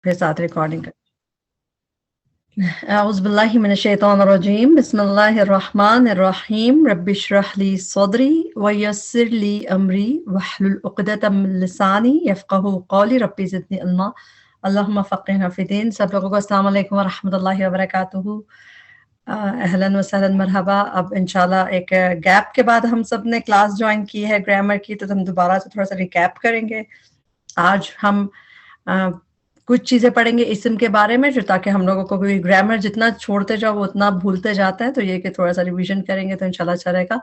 پھر ساتھ ریکارڈنگ کر. اعوذ باللہ من الشیطان الرجیم بسم اللہ الرحمن الرحیم رب اشرح لی صدری ویسر لی امری واحلل عقدۃ من لسانی یفقہوا قولی رب زدنی علما اللہم فقہنا فی الدین. سب لوگوں کو السلام علیکم ورحمۃ اللہ وبرکاتہ. اہلاً وسہلاً مرحبا. اب انشاءاللہ ایک گیپ کے بعد ہم سب نے کلاس جوائن کی ہے گرامر کی، تو ہم دوبارہ سے تھوڑا سا ریکیپ کریں گے. آج ہم کچھ چیزیں پڑھیں گے اسم کے بارے میں، جو تاکہ ہم لوگوں کو بھی گرامر جتنا چھوڑتے جاؤ وہ اتنا بھولتے جاتا ہے، تو یہ کہ تھوڑا سا ریویژن کریں گے تو انشاءاللہ اچھا رہے گا.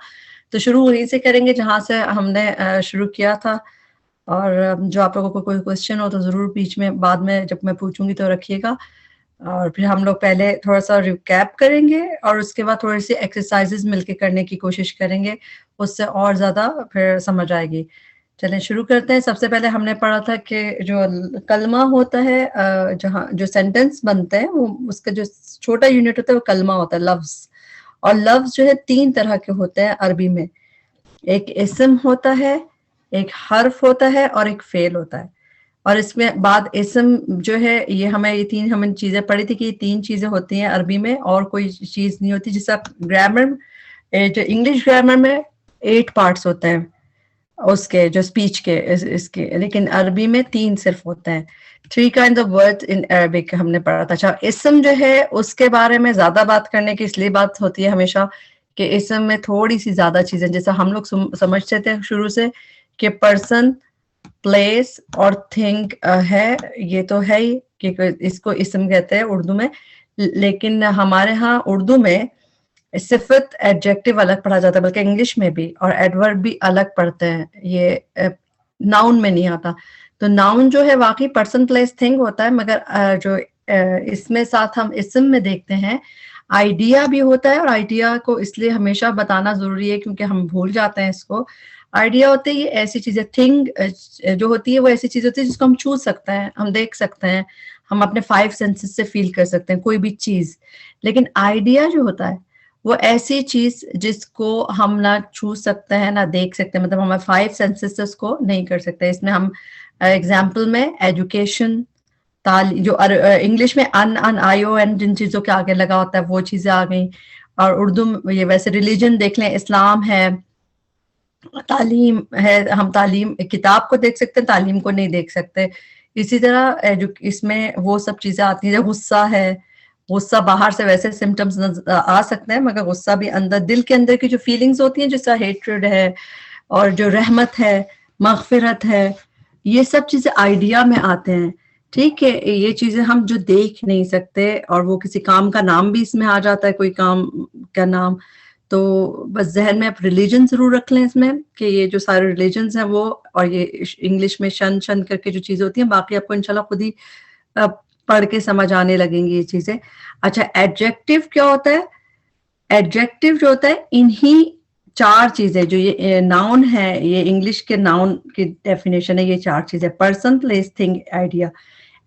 تو شروع وہیں سے کریں گے جہاں سے ہم نے شروع کیا تھا. اور جو آپ لوگوں کو کوئی کوشچن ہو تو ضرور بیچ میں بعد میں جب میں پوچھوں گی تو رکھیے گا. اور پھر ہم لوگ پہلے تھوڑا سا ریکیپ کریں گے اور اس کے بعد تھوڑی سی ایکسرسائزز مل کے کرنے کی کوشش کریں گے، اس سے اور زیادہ پھر سمجھ آئے گی. چلیں شروع کرتے ہیں. سب سے پہلے ہم نے پڑھا تھا کہ جو کلمہ ہوتا ہے، جہاں جو سینٹنس بنتے ہیں، وہ اس کا جو چھوٹا یونٹ ہوتا ہے وہ کلمہ ہوتا ہے، لفظ. اور لفظ جو ہے 3 طرح کے ہوتے ہیں عربی میں. ایک اسم ہوتا ہے، ایک حرف ہوتا ہے اور ایک فعل ہوتا ہے. اور اس میں بعد اسم جو ہے یہ ہمیں چیزیں پڑھی تھی کہ یہ 3 چیزیں ہوتی ہیں عربی میں، اور کوئی چیز نہیں ہوتی. جیسا گرامر جو انگلش گرامر میں 8 پارٹس ہوتے ہیں اس کے، جو اسپیچ کے اس کے، لیکن عربی میں 3 صرف ہوتے ہیں. 3 kinds of words in Arabic ہم نے پڑھا تھا. اچھا اسم جو ہے اس کے بارے میں زیادہ بات کرنے کی اس لیے بات ہوتی ہے ہمیشہ کہ اسم میں تھوڑی سی زیادہ چیزیں، جیسا ہم لوگ سمجھتے تھے شروع سے کہ پرسن، پلیس اور تھنگ ہے، یہ تو ہے ہی کہ اس کو اسم کہتے ہیں اردو میں. لیکن ہمارے ہاں اردو میں صفت ایڈجیکٹو الگ پڑھا جاتا ہے، بلکہ انگلش میں بھی، اور ایڈورب بھی الگ پڑھتے ہیں. یہ ناؤن میں نہیں آتا. تو ناؤن جو ہے واقعی پرسن، پلیس، تھنگ ہوتا ہے، مگر جو اس میں ساتھ ہم اسم میں دیکھتے ہیں آئیڈیا بھی ہوتا ہے. اور آئیڈیا کو اس لیے ہمیشہ بتانا ضروری ہے کیونکہ ہم بھول جاتے ہیں اس کو. آئیڈیا ہوتے ہیں یہ ایسی چیزیں، تھنگ جو ہوتی ہے وہ ایسی چیز ہوتی ہے جس کو ہم چھو سکتے ہیں، ہم دیکھ سکتے ہیں، ہم اپنے 5 سینسز سے فیل کر سکتے ہیں کوئی بھی چیز. لیکن آئیڈیا جو ہوتا ہے وہ ایسی چیز جس کو ہم نہ چھو سکتے ہیں نہ دیکھ سکتے ہیں، مطلب ہم 5 سینسز سے اس کو نہیں کر سکتے. اس میں ہم ایگزامپل میں ایجوکیشن، جو انگلش میں ان آئی او این جن چیزوں کے آگے لگا ہوتا ہے وہ چیزیں آ گئیں. اور اردو میں یہ ویسے ریلیجن دیکھ لیں، اسلام ہے، تعلیم ہے. ہم تعلیم کتاب کو دیکھ سکتے ہیں، تعلیم کو نہیں دیکھ سکتے. اسی طرح اس میں وہ سب چیزیں آتی ہیں. غصہ ہے، غصہ باہر سے ویسے سمٹمز آ سکتے ہیں، مگر غصہ بھی اندر، دل کے اندر کی جو فیلنگز ہوتی ہیں، جیسا ہیٹریڈ ہے اور جو رحمت ہے، مغفرت ہے، یہ سب چیزیں آئیڈیا میں آتے ہیں. ٹھیک ہے، یہ چیزیں ہم جو دیکھ نہیں سکتے، اور وہ کسی کام کا نام بھی اس میں آ جاتا ہے، کوئی کام کا نام. تو بس ذہن میں آپ ریلیجن ضرور رکھ لیں اس میں کہ یہ جو سارے ریلیجنز ہیں وہ، اور یہ انگلش میں شن کر کے جو چیزیں ہوتی ہیں، باقی آپ کو انشاءاللہ خود ہی پڑھ کے سمجھ آنے لگیں گی یہ چیزیں. اچھا ایڈجیکٹو کیا ہوتا ہے؟ ایڈجیکٹو جو ہوتا ہے انہی 4 چیزیں، جو یہ ناؤن ہے، یہ انگلش کے ناؤن کی ڈیفینیشن ہے، یہ 4 چیزیں: person, place, thing, idea.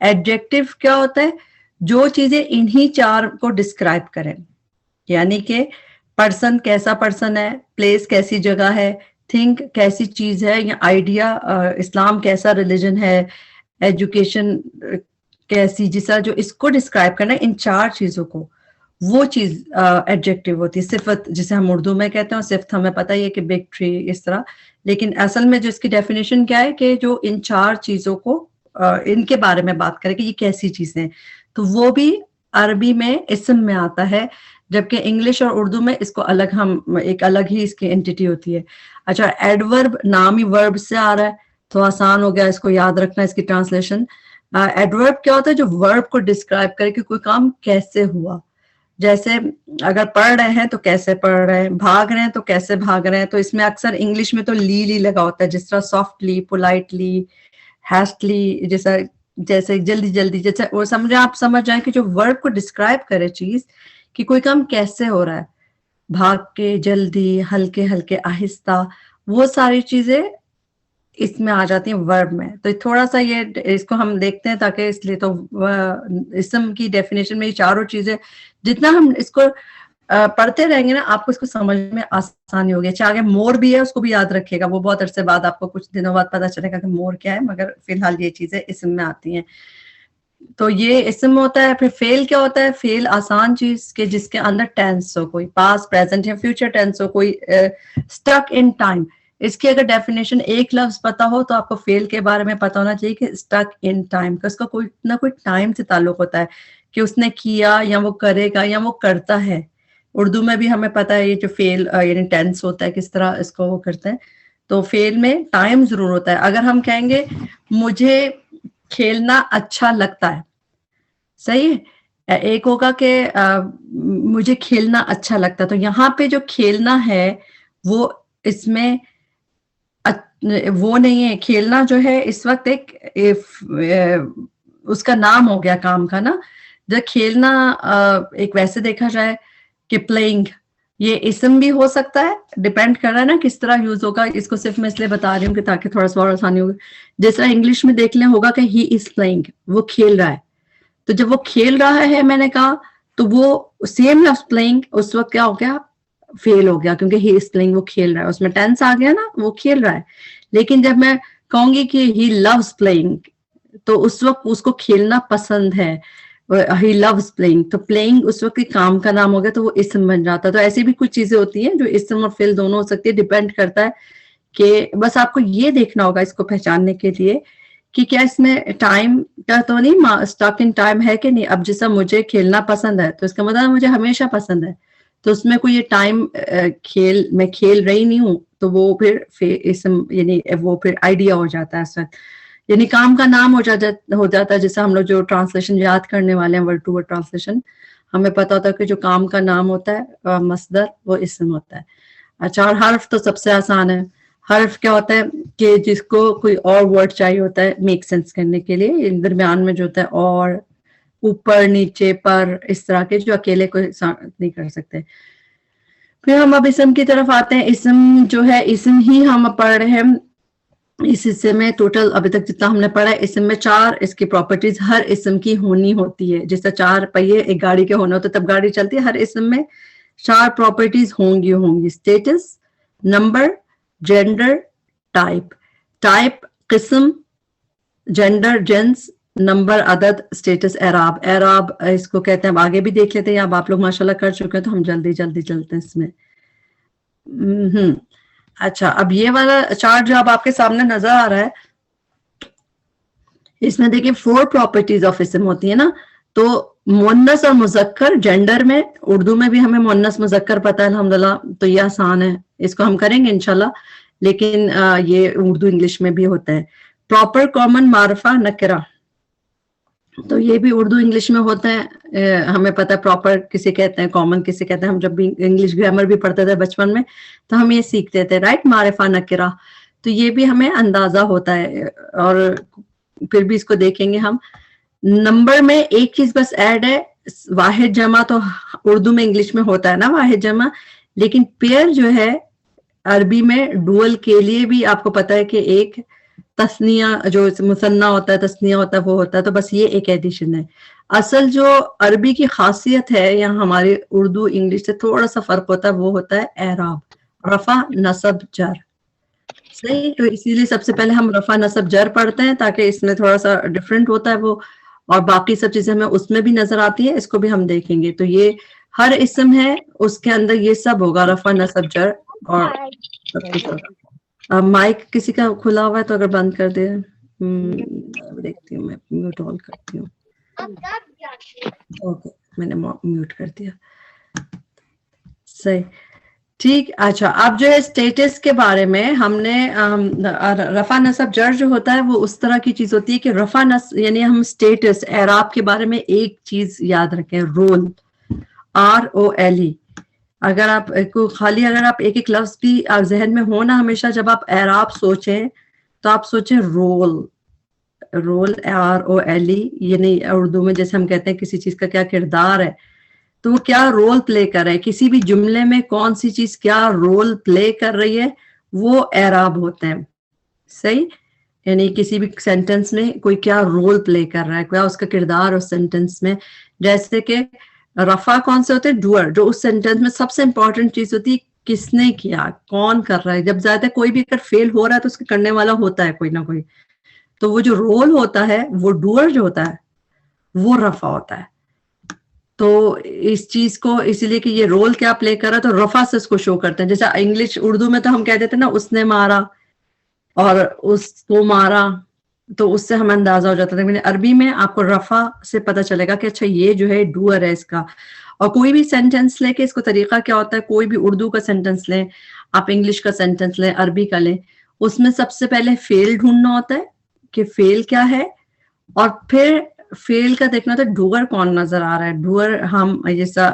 Adjective کیا ہوتا ہے؟ جو چیزیں انہی 4 کو ڈسکرائب کریں. یعنی کہ پرسن کیسا پرسن ہے، پلیس کیسی جگہ ہے، تھنک کیسی چیز ہے، یا آئیڈیا اسلام کیسا ریلیجن ہے، ایجوکیشن کیسی، جیسا جو اس کو ڈسکرائب کرنا ہے، ان 4 چیزوں کو، وہ چیز ایڈجیکٹو ہوتی ہے. صفت جسے ہم اردو میں کہتے ہیں، صفت ہمیں پتہ ہی ہے کہ بگ ٹری اس طرح. لیکن اصل میں جو اس کی ڈیفینیشن کیا ہے کہ جو ان 4 چیزوں کو ان کے بارے میں بات کرے کہ یہ کیسی چیزیں ہیں، تو وہ بھی عربی میں اسم میں آتا ہے، جبکہ انگلش اور اردو میں اس کو الگ، ہم ایک الگ ہی اس کی انٹیٹی ہوتی ہے. اچھا ایڈورب نام ہی ورب سے آ رہا ہے تو آسان ہو گیا اس کو یاد رکھنا، اس کی ٹرانسلیشن. ایڈورب کیا ہوتا ہے؟ جو ورب کو ڈسکرائب کرے کہ کوئی کام کیسے ہوا. جیسے اگر پڑھ رہے ہیں تو کیسے پڑھ رہے ہیں، بھاگ رہے ہیں تو کیسے بھاگ رہے ہیں. تو اس میں اکثر انگلش میں تو لی لگا ہوتا ہے، جس طرح سافٹلی، پولائٹلی، ہیسٹلی، جیسے جلدی، جیسے وہ آپ سمجھ جائیں کہ جو ورب کو ڈسکرائب کرے چیز کہ کوئی کام کیسے ہو رہا ہے، بھاگ کے، جلدی، ہلکے آہستہ، وہ ساری چیزیں اس میں آ جاتی ہیں ورب میں. تو تھوڑا سا یہ اس کو ہم دیکھتے ہیں تاکہ اس لیے تو اسم کی ڈیفینیشن میں یہ 4 چیزیں جتنا ہم اس کو پڑھتے رہیں گے نا، آپ کو اس کو سمجھ میں آسانی ہوگی. اچھا آگے مور بھی ہے، اس کو بھی یاد رکھیے گا، وہ بہت عرصے بعد آپ کو کچھ دنوں بعد پتا چلے گا کہ مور کیا ہے، مگر فی الحال یہ چیزیں اسم میں آتی ہیں. تو یہ اسم ہوتا ہے. پھر فیل کیا ہوتا ہے؟ فیل آسان چیز کے جس کے اندر ٹینس ہو, کوئی پاسٹ پریزنٹ یا فیوچر ٹینس ہو, کوئی اسٹک ان ٹائم. اس کی اگر ڈیفینیشن ایک لفظ پتا ہو تو آپ کو فیل کے بارے میں پتا ہونا چاہیے کہ اسٹک ان ٹائم کا اس کا کوئی نہ کوئی ٹائم سے تعلق ہوتا ہے کہ اس نے کیا یا وہ کرے گا یا وہ کرتا ہے. اردو میں بھی ہمیں پتا ہے یہ جو فیل یعنی ٹینس ہوتا ہے کس طرح اس کو وہ کرتے ہیں. تو فیل میں ٹائم ضرور ہوتا ہے. اگر ہم کہیں گے مجھے کھیلنا اچھا لگتا ہے, صحیح ہے, ایک ہوگا کہ مجھے کھیلنا اچھا لگتا ہے, تو یہاں پہ جو کھیلنا ہے وہ اس میں وہ نہیں ہے. کھیلنا جو ہے اس وقت ایک اس کا نام ہو گیا کام کا نا. جب کھیلنا ایک ویسے دیکھا جائے کہ پلینگ, یہ اسم بھی ہو سکتا ہے, ڈیپینڈ کر رہا ہے نا کس طرح یوز ہوگا. اس کو صرف میں اس لیے بتا رہی ہوں کہ تاکہ تھوڑا سا اور آسانی ہوگی. جس طرح انگلش میں دیکھ لیں ہوگا کہ ہی از پلینگ, وہ کھیل رہا ہے. تو جب وہ کھیل رہا ہے میں نے کہا تو وہ سیم لفظ پلینگ اس وقت کیا ہو گیا؟ فیل ہو گیا, کیونکہ ہی از پلینگ, وہ کھیل رہا ہے, اس میں ٹینس آ گیا نا, وہ کھیل رہا ہے. لیکن جب میں کہوں گی کہ ہی لوز پلینگ تو اس وقت اس کو کھیلنا پسند ہے, ہی لوز پلینگ, تو پلینگ اس وقت کام کا نام ہو گیا تو وہ اسم بن جاتا ہے. تو ایسی بھی کچھ چیزیں ہوتی ہیں جو اسم اور فعل دونوں ہو سکتی ہے, ڈیپینڈ کرتا ہے کہ بس آپ کو یہ دیکھنا ہوگا اس کو پہچاننے کے لیے کہ کیا اس میں ٹائم کا تو نہیں, اسٹک ان ٹائم ہے کہ نہیں. اب جیسا مجھے کھیلنا پسند ہے تو اس کا مطلب مجھے ہمیشہ پسند ہے, تو اس میں کوئی یہ ٹائم میں کھیل رہی نہیں ہوں تو وہ پھر اسم یعنی وہ پھر آئیڈیا ہو جاتا ہے اس وقت, یعنی کام کا نام ہو جاتا ہے. جیسے ہم لوگ جو ٹرانسلیشن یاد کرنے والے ہیں ورڈ ٹو ورڈ ٹرانسلیشن, ہمیں پتا ہوتا ہے کہ جو کام کا نام ہوتا ہے مصدر وہ اسم ہوتا ہے. اچھا, اور حرف تو سب سے آسان ہے. حرف کیا ہوتا ہے کہ جس کو کوئی اور ورڈ چاہیے ہوتا ہے میک سینس کرنے کے لیے, درمیان میں جو ہوتا ہے اور, اوپر نیچے پر, اس طرح کے جو اکیلے کوئی نہیں کر سکتے. پھر ہم اب اسم کی طرف آتے ہیں. اسم جو ہے اسم ہی ہم پڑھ رہے ہیں اس حصے میں. ٹوٹل ابھی تک جتنا ہم نے پڑھا ہے اسم میں 4 اس کی پراپرٹیز ہر اسم کی ہونی ہوتی ہے. جس طرح 4 پہیے ایک گاڑی کے ہونا ہوتا ہے تب گاڑی چلتی ہے, ہر اسم میں 4 پراپرٹیز ہوں گی. Status, number, gender, type. Type قسم, جینڈر جنس, نمبر عدد, اسٹیٹس اعراب. اعراب اس کو کہتے ہیں, اب آگے بھی دیکھ لیتے ہیں, اب آپ لوگ ماشاءاللہ کر چکے ہیں تو ہم جلدی چلتے ہیں اس میں. اچھا, اب یہ والا چارٹ جو اب آپ کے سامنے نظر آ رہا ہے اس میں دیکھیں 4 پراپرٹیز آف اسم ہوتی ہیں نا. تو مؤنث اور مذکر جینڈر میں, اردو میں بھی ہمیں مؤنث مذکر پتہ ہے الحمدللہ, تو یہ آسان ہے, اس کو ہم کریں گے انشاءاللہ. لیکن یہ اردو انگلش میں بھی ہوتا ہے. پراپر, کامن, معرفہ, نکرہ, تو یہ بھی اردو انگلش میں ہوتا ہے. ہمیں پتہ ہے پراپر کسے کہتے ہیں, کامن کسے کہتے ہیں. ہم جب بھی انگلش گرامر بھی پڑھتے تھے بچپن میں تو ہم یہ سیکھتے تھے, رائٹ, معرفہ, نکرہ. تو یہ بھی ہمیں اندازہ ہوتا ہے. اور پھر بھی اس کو دیکھیں گے ہم. نمبر میں ایک چیز بس ایڈ ہے, واحد جمع تو اردو میں انگلش میں ہوتا ہے نا واحد جمع, لیکن پیئر جو ہے عربی میں ڈوئل کے لیے بھی آپ کو پتا ہے کہ ایک تثنیہ جو مثنیٰ ہوتا ہے, تثنیہ ہوتا ہے, وہ ہوتا ہے. تو بس یہ ایک ایڈیشن ہے. اصل جو عربی کی خاصیت ہے یا ہمارے اردو انگلش سے تھوڑا سا فرق ہوتا ہے وہ ہوتا ہے اعراب, رفع, نصب, جر. صحیح, تو اسی لیے سب سے پہلے ہم رفع نصب جر پڑھتے ہیں تاکہ اس میں تھوڑا سا ڈفرینٹ ہوتا ہے وہ, اور باقی سب چیزیں ہمیں اس میں بھی نظر آتی ہے, اس کو بھی ہم دیکھیں گے. تو یہ ہر اسم ہے اس کے اندر یہ سب ہوگا, رفع نصب جر اور سب کچھ ہوگا. مائک کسی کا کھلا ہوا ہے تو اگر بند کر دے, دیکھتی ہوں میں, میوٹ آن کرتی ہوں. اوکے, میں نے میوٹ کر دیا. صحیح, ٹھیک. اچھا, اب جو ہے اسٹیٹس کے بارے میں ہم نے رفع نصب جر جو ہوتا ہے وہ اس طرح کی چیز ہوتی ہے کہ رفع نصب یعنی ہم اسٹیٹس اعراب کے بارے میں ایک چیز یاد رکھیں, رول, ROLE. اگر آپ کو خالی اگر آپ ایک ایک لفظ بھی ذہن میں ہو نا, ہمیشہ جب آپ اعراب سوچیں تو آپ سوچیں رول, ROLE, یعنی اردو میں جیسے ہم کہتے ہیں کسی چیز کا کیا کردار ہے, تو وہ کیا رول پلے کر رہا ہے, کسی بھی جملے میں کون سی چیز کیا رول پلے کر رہی ہے, وہ اعراب ہوتے ہیں. صحیح, یعنی کسی بھی سینٹنس میں کوئی کیا رول پلے کر رہا ہے, کیا اس کا کردار اس سینٹنس میں. جیسے کہ رفع کون سے ہوتے ہیں, ڈوئر, جو اس سینٹنس میں سب سے امپورٹنٹ چیز ہوتی ہے, کس نے کیا, کون کر رہا ہے. جب زیادہ کوئی بھی اگر فیل ہو رہا ہے تو اس کے کرنے والا ہوتا ہے کوئی نہ کوئی, تو وہ جو رول ہوتا ہے وہ ڈوئر جو ہوتا ہے وہ رفع ہوتا ہے. تو اس چیز کو اسی لیے کہ یہ رول کیا پلے کر رہا ہے تو رفع سے اس کو شو کرتے ہیں. جیسا انگلش اردو میں تو ہم کہہ دیتے ہیں نا اس نے مارا اور اس کو مارا, تو اس سے ہمیں اندازہ ہو جاتا تھا. لیکن عربی میں آپ کو رفع سے پتہ چلے گا کہ اچھا یہ جو ہے ڈوئر ہے اس کا. اور کوئی بھی سینٹینس لے کے اس کو طریقہ کیا ہوتا ہے, کوئی بھی اردو کا سینٹینس لیں, آپ انگلش کا سینٹینس لیں, عربی کا لیں, اس میں سب سے پہلے فعل ڈھونڈنا ہوتا ہے کہ فعل کیا ہے, اور پھر فعل کا دیکھنا ہوتا ہے ڈوئر کون نظر آ رہا ہے. ڈوئر ہم جیسا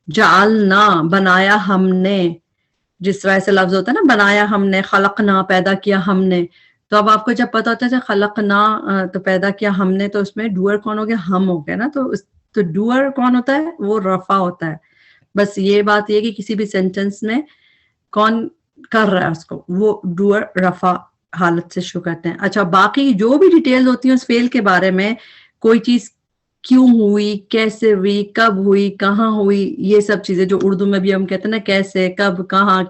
جعلنا بنایا ہم نے, جس طرح سے لفظ ہوتا ہے نا بنایا ہم نے, خلقنا پیدا کیا ہم نے. تو اب آپ کو جب پتا ہوتا ہے خلقنا تو پیدا کیا ہم نے, تو اس میں ڈوئر کون ہو گیا, ہم ہو گیا نا. تو ڈوئر کون ہوتا ہے, وہ رفع ہوتا ہے. بس یہ بات یہ کہ کسی بھی سینٹینس میں کون کر رہا ہے اس کو, وہ ڈوئر رفع حالت سے شروع کرتے ہیں. اچھا باقی جو بھی ڈیٹیل ہوتی ہیں اس فعل کے بارے میں, کوئی چیز کیوں ہوئی, کیسے ہوئی, کب ہوئی, کہاں ہوئی, یہ سب چیزیں جو اردو میں بھی ہم کہتے ہیں نا کیسے, کب, کہاں,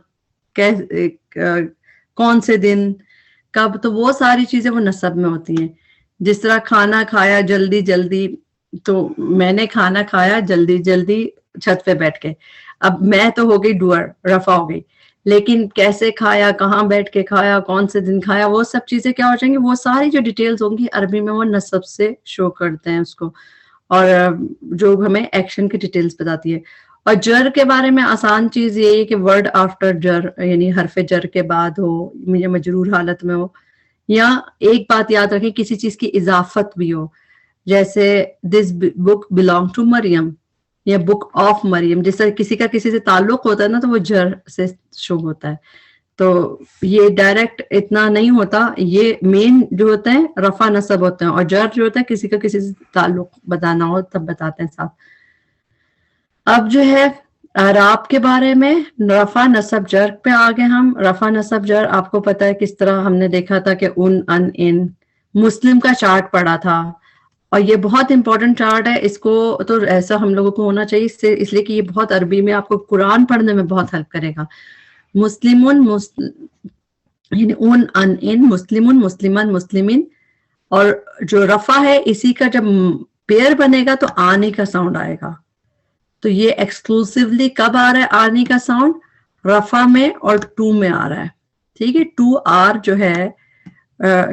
کون سے دن, کب, تو وہ ساری چیزیں وہ نسب میں ہوتی ہیں. جس طرح کھانا کھایا جلدی جلدی, تو میں نے کھانا کھایا جلدی جلدی چھت پہ بیٹھ کے, اب میں تو ہو گئی ڈوئر رفع ہو گئی. لیکن کیسے کھایا, کہاں بیٹھ کے کھایا, کون سے دن کھایا, وہ سب چیزیں کیا ہو جائیں گی, وہ ساری جو ڈیٹیلز ہوں گی عربی میں وہ نسب سے شو کرتے ہیں اس کو, اور جو ہمیں ایکشن کی ڈیٹیلز بتاتی ہے. اور جر کے بارے میں آسان چیز یہ ہے کہ ورڈ آفٹر جر, یعنی حرف جر کے بعد ہو یا مجرور حالت میں ہو, یا ایک بات یاد رکھیں کسی چیز کی اضافت بھی ہو, جیسے دس بک بلانگ ٹو مریم یا بک آف مریم. جس طرح کسی کا کسی سے تعلق ہوتا ہے نا تو وہ جر سے شو ہوتا ہے. تو یہ ڈائریکٹ اتنا نہیں ہوتا, یہ مین جو ہوتے ہیں رفع نصب ہوتے ہیں, اور جر جو ہوتا ہے کسی کا کسی سے تعلق بتانا ہو تب بتاتے ہیں ساتھ. اب جو ہے اعراب کے بارے میں رفع نصب جر پہ آگے ہم. رفع نصب جر آپ کو پتا ہے کس طرح ہم نے دیکھا تھا کہ ان مسلم کا چارٹ پڑا تھا, اور یہ بہت امپورٹنٹ چارٹ ہے. اس کو تو ایسا ہم لوگوں کو ہونا چاہیے اس لیے کہ یہ بہت عربی میں آپ کو قرآن پڑھنے میں بہت ہیلپ کرے گا. مسلمن یعنی ان مسلمن مسلمان مسلمین, اور جو رفع ہے اسی کا جب پیئر بنے گا تو آنے کا ساؤنڈ آئے گا. تو یہ ایکسکلوسیولی کب آ رہا ہے آنے کا ساؤنڈ, رفع میں اور ٹو میں آ رہا ہے. ٹھیک ہے, ٹو آر جو ہے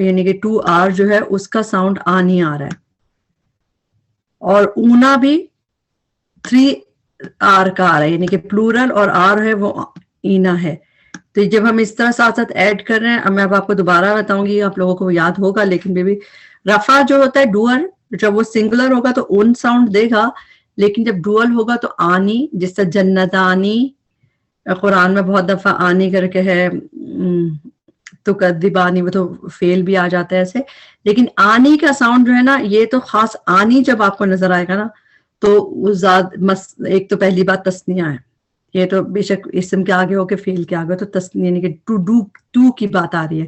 یعنی کہ ٹو آر جو ہے اس کا ساؤنڈ آنی آ رہا ہے, اور اونا بھی 3 آر کا آ رہا ہے, یعنی کہ پلورل اور آر ہے وہ اینا ہے. تو جب ہم اس طرح ساتھ ساتھ ایڈ کر رہے ہیں, اب میں اب آپ کو دوبارہ بتاؤں گی, آپ لوگوں کو یاد ہوگا, لیکن بھی رفع جو ہوتا ہے ڈوئر, جب وہ سنگولر ہوگا تو اون ساؤنڈ دے گا, لیکن جب ڈوئل ہوگا تو آنی, جس سے جنتانی قرآن میں بہت دفعہ آنی کر کے ہے, تو کذبانی وہ تو فیل بھی آ جاتا ہے ایسے. لیکن آنی کا ساؤنڈ جو ہے نا, یہ تو خاص آنی جب آپ کو نظر آئے گا نا تو ایک تو پہلی بات تسنیہ ہے, یہ تو بے شک اسم کے آگے ہو کے فیل کے آگے, تو تسنیہ یعنی کہ ٹو کی بات آ رہی ہے.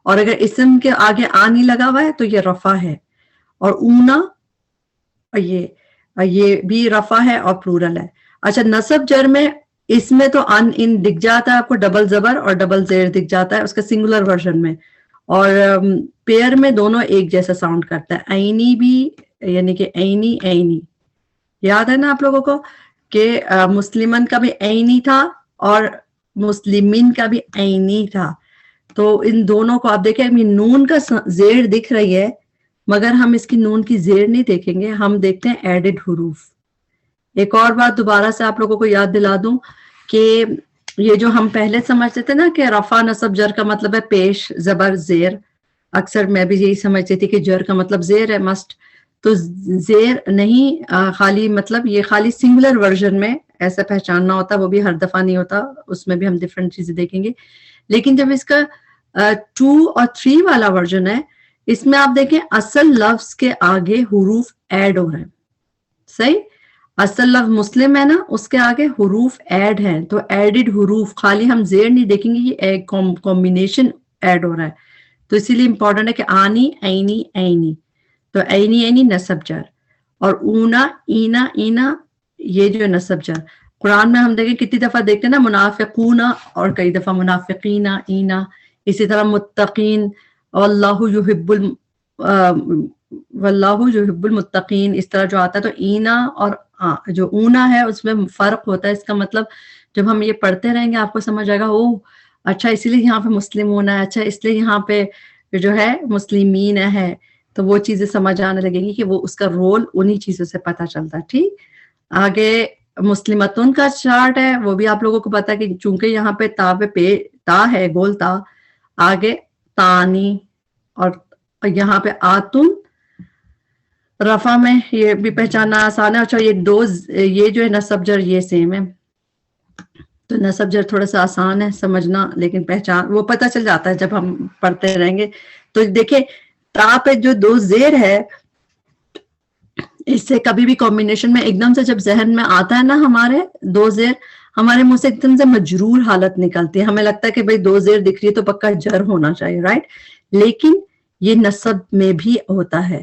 اور اگر اسم کے آگے آنی لگا ہوا ہے تو یہ رفع ہے. اور اونا یہ بھی رفع ہے اور پلورل ہے. اچھا نصب جر میں اس میں تو ان دکھ جاتا ہے آپ کو, ڈبل زبر اور ڈبل زیر دکھ جاتا ہے اس کا سنگولر ورژن میں, اور پیئر میں دونوں ایک جیسا ساؤنڈ کرتا ہے. عینی بھی یعنی کہ عینی یاد ہے نا آپ لوگوں کو کہ مسلمن کا بھی عینی تھا اور مسلمین کا بھی عینی تھا. تو ان دونوں کو آپ دیکھیں, نون کا زیر دکھ رہی ہے مگر ہم اس کی نون کی زیر نہیں دیکھیں گے, ہم دیکھتے ہیں ایڈڈ حروف. ایک اور بات دوبارہ سے آپ لوگوں کو یاد دلا دوں کہ یہ جو ہم پہلے سمجھتے تھے نا کہ رفع نصب جر کا مطلب ہے پیش زبر زیر, اکثر میں بھی یہی سمجھتی تھی کہ جر کا مطلب زیر ہے مسٹ, تو زیر نہیں, خالی مطلب یہ خالی سنگولر ورژن میں ایسا پہچاننا ہوتا, وہ بھی ہر دفعہ نہیں ہوتا, اس میں بھی ہم ڈفرینٹ چیزیں دیکھیں گے. لیکن جب اس کا 2 اور 3 والا ورژن ہے, اس میں آپ دیکھیں اصل لفظ کے آگے حروف ایڈ ہو رہے ہیں. صحیح, اصل لفظ مسلم ہے نا, اس کے آگے حروف ایڈ ہیں, تو ایڈڈ حروف, خالی ہم زیر نہیں دیکھیں گے, یہ ایک کمبینیشن ایڈ ہو رہا ہے. تو اسی لیے امپورٹنٹ ہے کہ آنی عینی عینی, تو عینی نصب جر, اور اونا اینا اینا یہ جو نصب جر. قرآن میں ہم دیکھیں کتنی دفعہ دیکھتے ہیں نا منافقون, اور کئی دفعہ منافقین اینا, اسی طرح متقین, اللہ یحب واللہ یحب المتقین اس طرح جو آتا ہے، تو اینا اور جو اونا ہے اس میں فرق ہوتا ہے. اس کا مطلب جب ہم یہ پڑھتے رہیں گے آپ کو سمجھ آئے گا، او اچھا اس لیے یہاں پہ مسلم ہونا ہے، اچھا اس لیے یہاں پہ جو ہے مسلمین ہے، تو وہ چیزیں سمجھ آنے لگے گی کہ وہ اس کا رول انہی چیزوں سے پتہ چلتا ہے. ٹھیک، آگے مسلمتون کا چارٹ ہے، وہ بھی آپ لوگوں کو پتا ہے کہ چونکہ یہاں پہ تا ہے، گول تا، آگے تانی، اور یہاں پہ آتن رفع میں یہ بھی پہچاننا آسان ہے. اچھا یہ جو ہے نصب جر یہ سیم ہے، تو نصب جر تھوڑا سا آسان ہے سمجھنا، لیکن پہچان وہ پتہ چل جاتا ہے جب ہم پڑھتے رہیں گے. تو دیکھیں تا پہ جو 2 زیر ہے، اس سے کبھی بھی کمبینیشن میں ایک دم سے جب ذہن میں آتا ہے نا ہمارے 2 زیر، ہمارے منہ سے ایک دم سے مجرور حالت نکلتی ہے، ہمیں لگتا ہے کہ بھئی 2 زیر دکھ رہی ہے تو پکا جر ہونا چاہیے، رائٹ؟ لیکن یہ نصب میں بھی ہوتا ہے.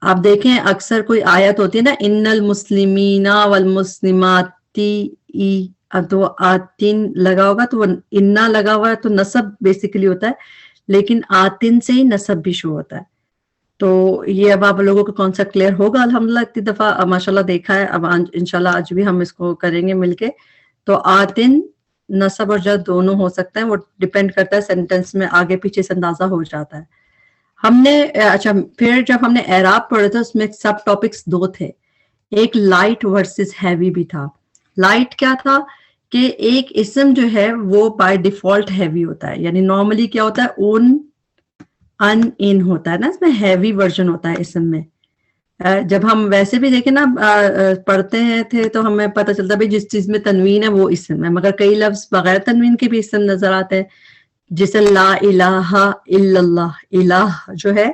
آپ دیکھیں اکثر کوئی آیت ہوتی ہے نا، ان المسلمین والمسلماتی، تو آتین لگا ہوگا تو وہ انا لگا ہوا ہے تو نصب بیسیکلی ہوتا ہے، لیکن آتین سے ہی نصب بھی شو ہوتا ہے. تو یہ اب آپ لوگوں کو کانسیپٹ کلیئر ہوگا الحمدللہ. اتنی دفعہ ماشاءاللہ دیکھا ہے، اب انشاءاللہ آج بھی ہم اس کو کریں گے مل کے. تو آتین نصب اور جر دونوں ہو سکتے ہیں، وہ ڈیپینڈ کرتا ہے سینٹینس میں آگے پیچھے سے اندازہ ہو جاتا ہے. ہم نے اچھا پھر جب ہم نے اعراب پڑھا تھا اس میں سب ٹاپکس 2 تھے، ایک لائٹ ورسز ہیوی بھی تھا. لائٹ کیا تھا کہ ایک اسم جو ہے وہ بائی ڈیفالٹ ہیوی ہوتا ہے، یعنی نارملی کیا ہوتا ہے اون ان ان ہوتا ہے نا، اس میں ہیوی ورژن ہوتا ہے اسم میں. جب ہم ویسے بھی دیکھیں نا پڑھتے ہیں تھے تو ہمیں پتہ چلتا ہے جس چیز میں تنوین ہے وہ اسم ہے، مگر کئی لفظ بغیر تنوین کے بھی اسم نظر آتے ہیں، جیسے لا الہ الا اللہ. الہ جو ہے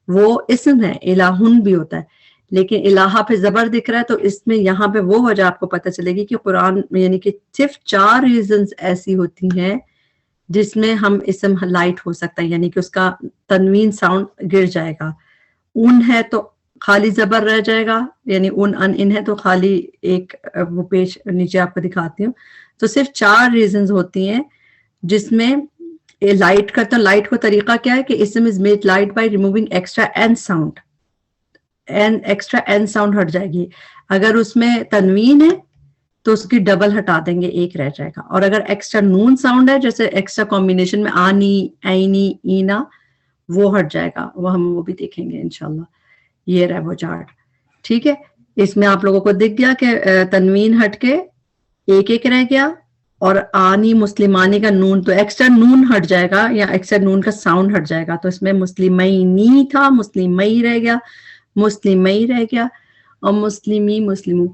وہ اسم ہے، الہن بھی ہوتا ہے، لیکن الہ پہ زبر دکھ رہا ہے تو اس میں یہاں پہ وہ وجہ آپ کو پتہ چلے گی کہ قرآن یعنی کہ صرف 4 ریزنز ایسی ہوتی ہیں جس میں ہم اسم لائٹ ہو سکتا ہے، یعنی کہ اس کا تنوین ساؤنڈ گر جائے گا. اون ہے تو خالی زبر رہ جائے گا، یعنی اون ان ہے تو خالی ایک وہ پیج نیچے آپ کو دکھاتی ہوں. تو صرف 4 ریزنز ہوتی ہیں جس میں لائٹ کا. تو لائٹ کو طریقہ کیا ہے کہ اسم is made light by removing extra N sound. Extra N sound ہٹ جائے گی. اگر اس میں تنوین ہے تو اس کی ڈبل ہٹا دیں گے، ایک رہ جائے گا. اور اگر ایکسٹرا نون ساؤنڈ ہے، جیسے ایکسٹرا کمبینیشن میں آنی، اینی، اینا، وہ ہٹ جائے گا. وہ ہم وہ بھی دیکھیں گے انشاءاللہ. یہ رہا وہ چارٹ. ٹھیک ہے، اس میں آپ لوگوں کو دکھ گیا کہ تنوین ہٹ کے ایک ایک رہ گیا، اور آنی مسلمانی کا نون تو ایکسٹرا نون ہٹ جائے گا، یا ایکسٹرا نون کا ساؤنڈ ہٹ جائے گا. تو اس میں مسلمینی تھا، مسلمئی رہ گیا، مسلمئی رہ گیا، اور مسلمی مسلمو.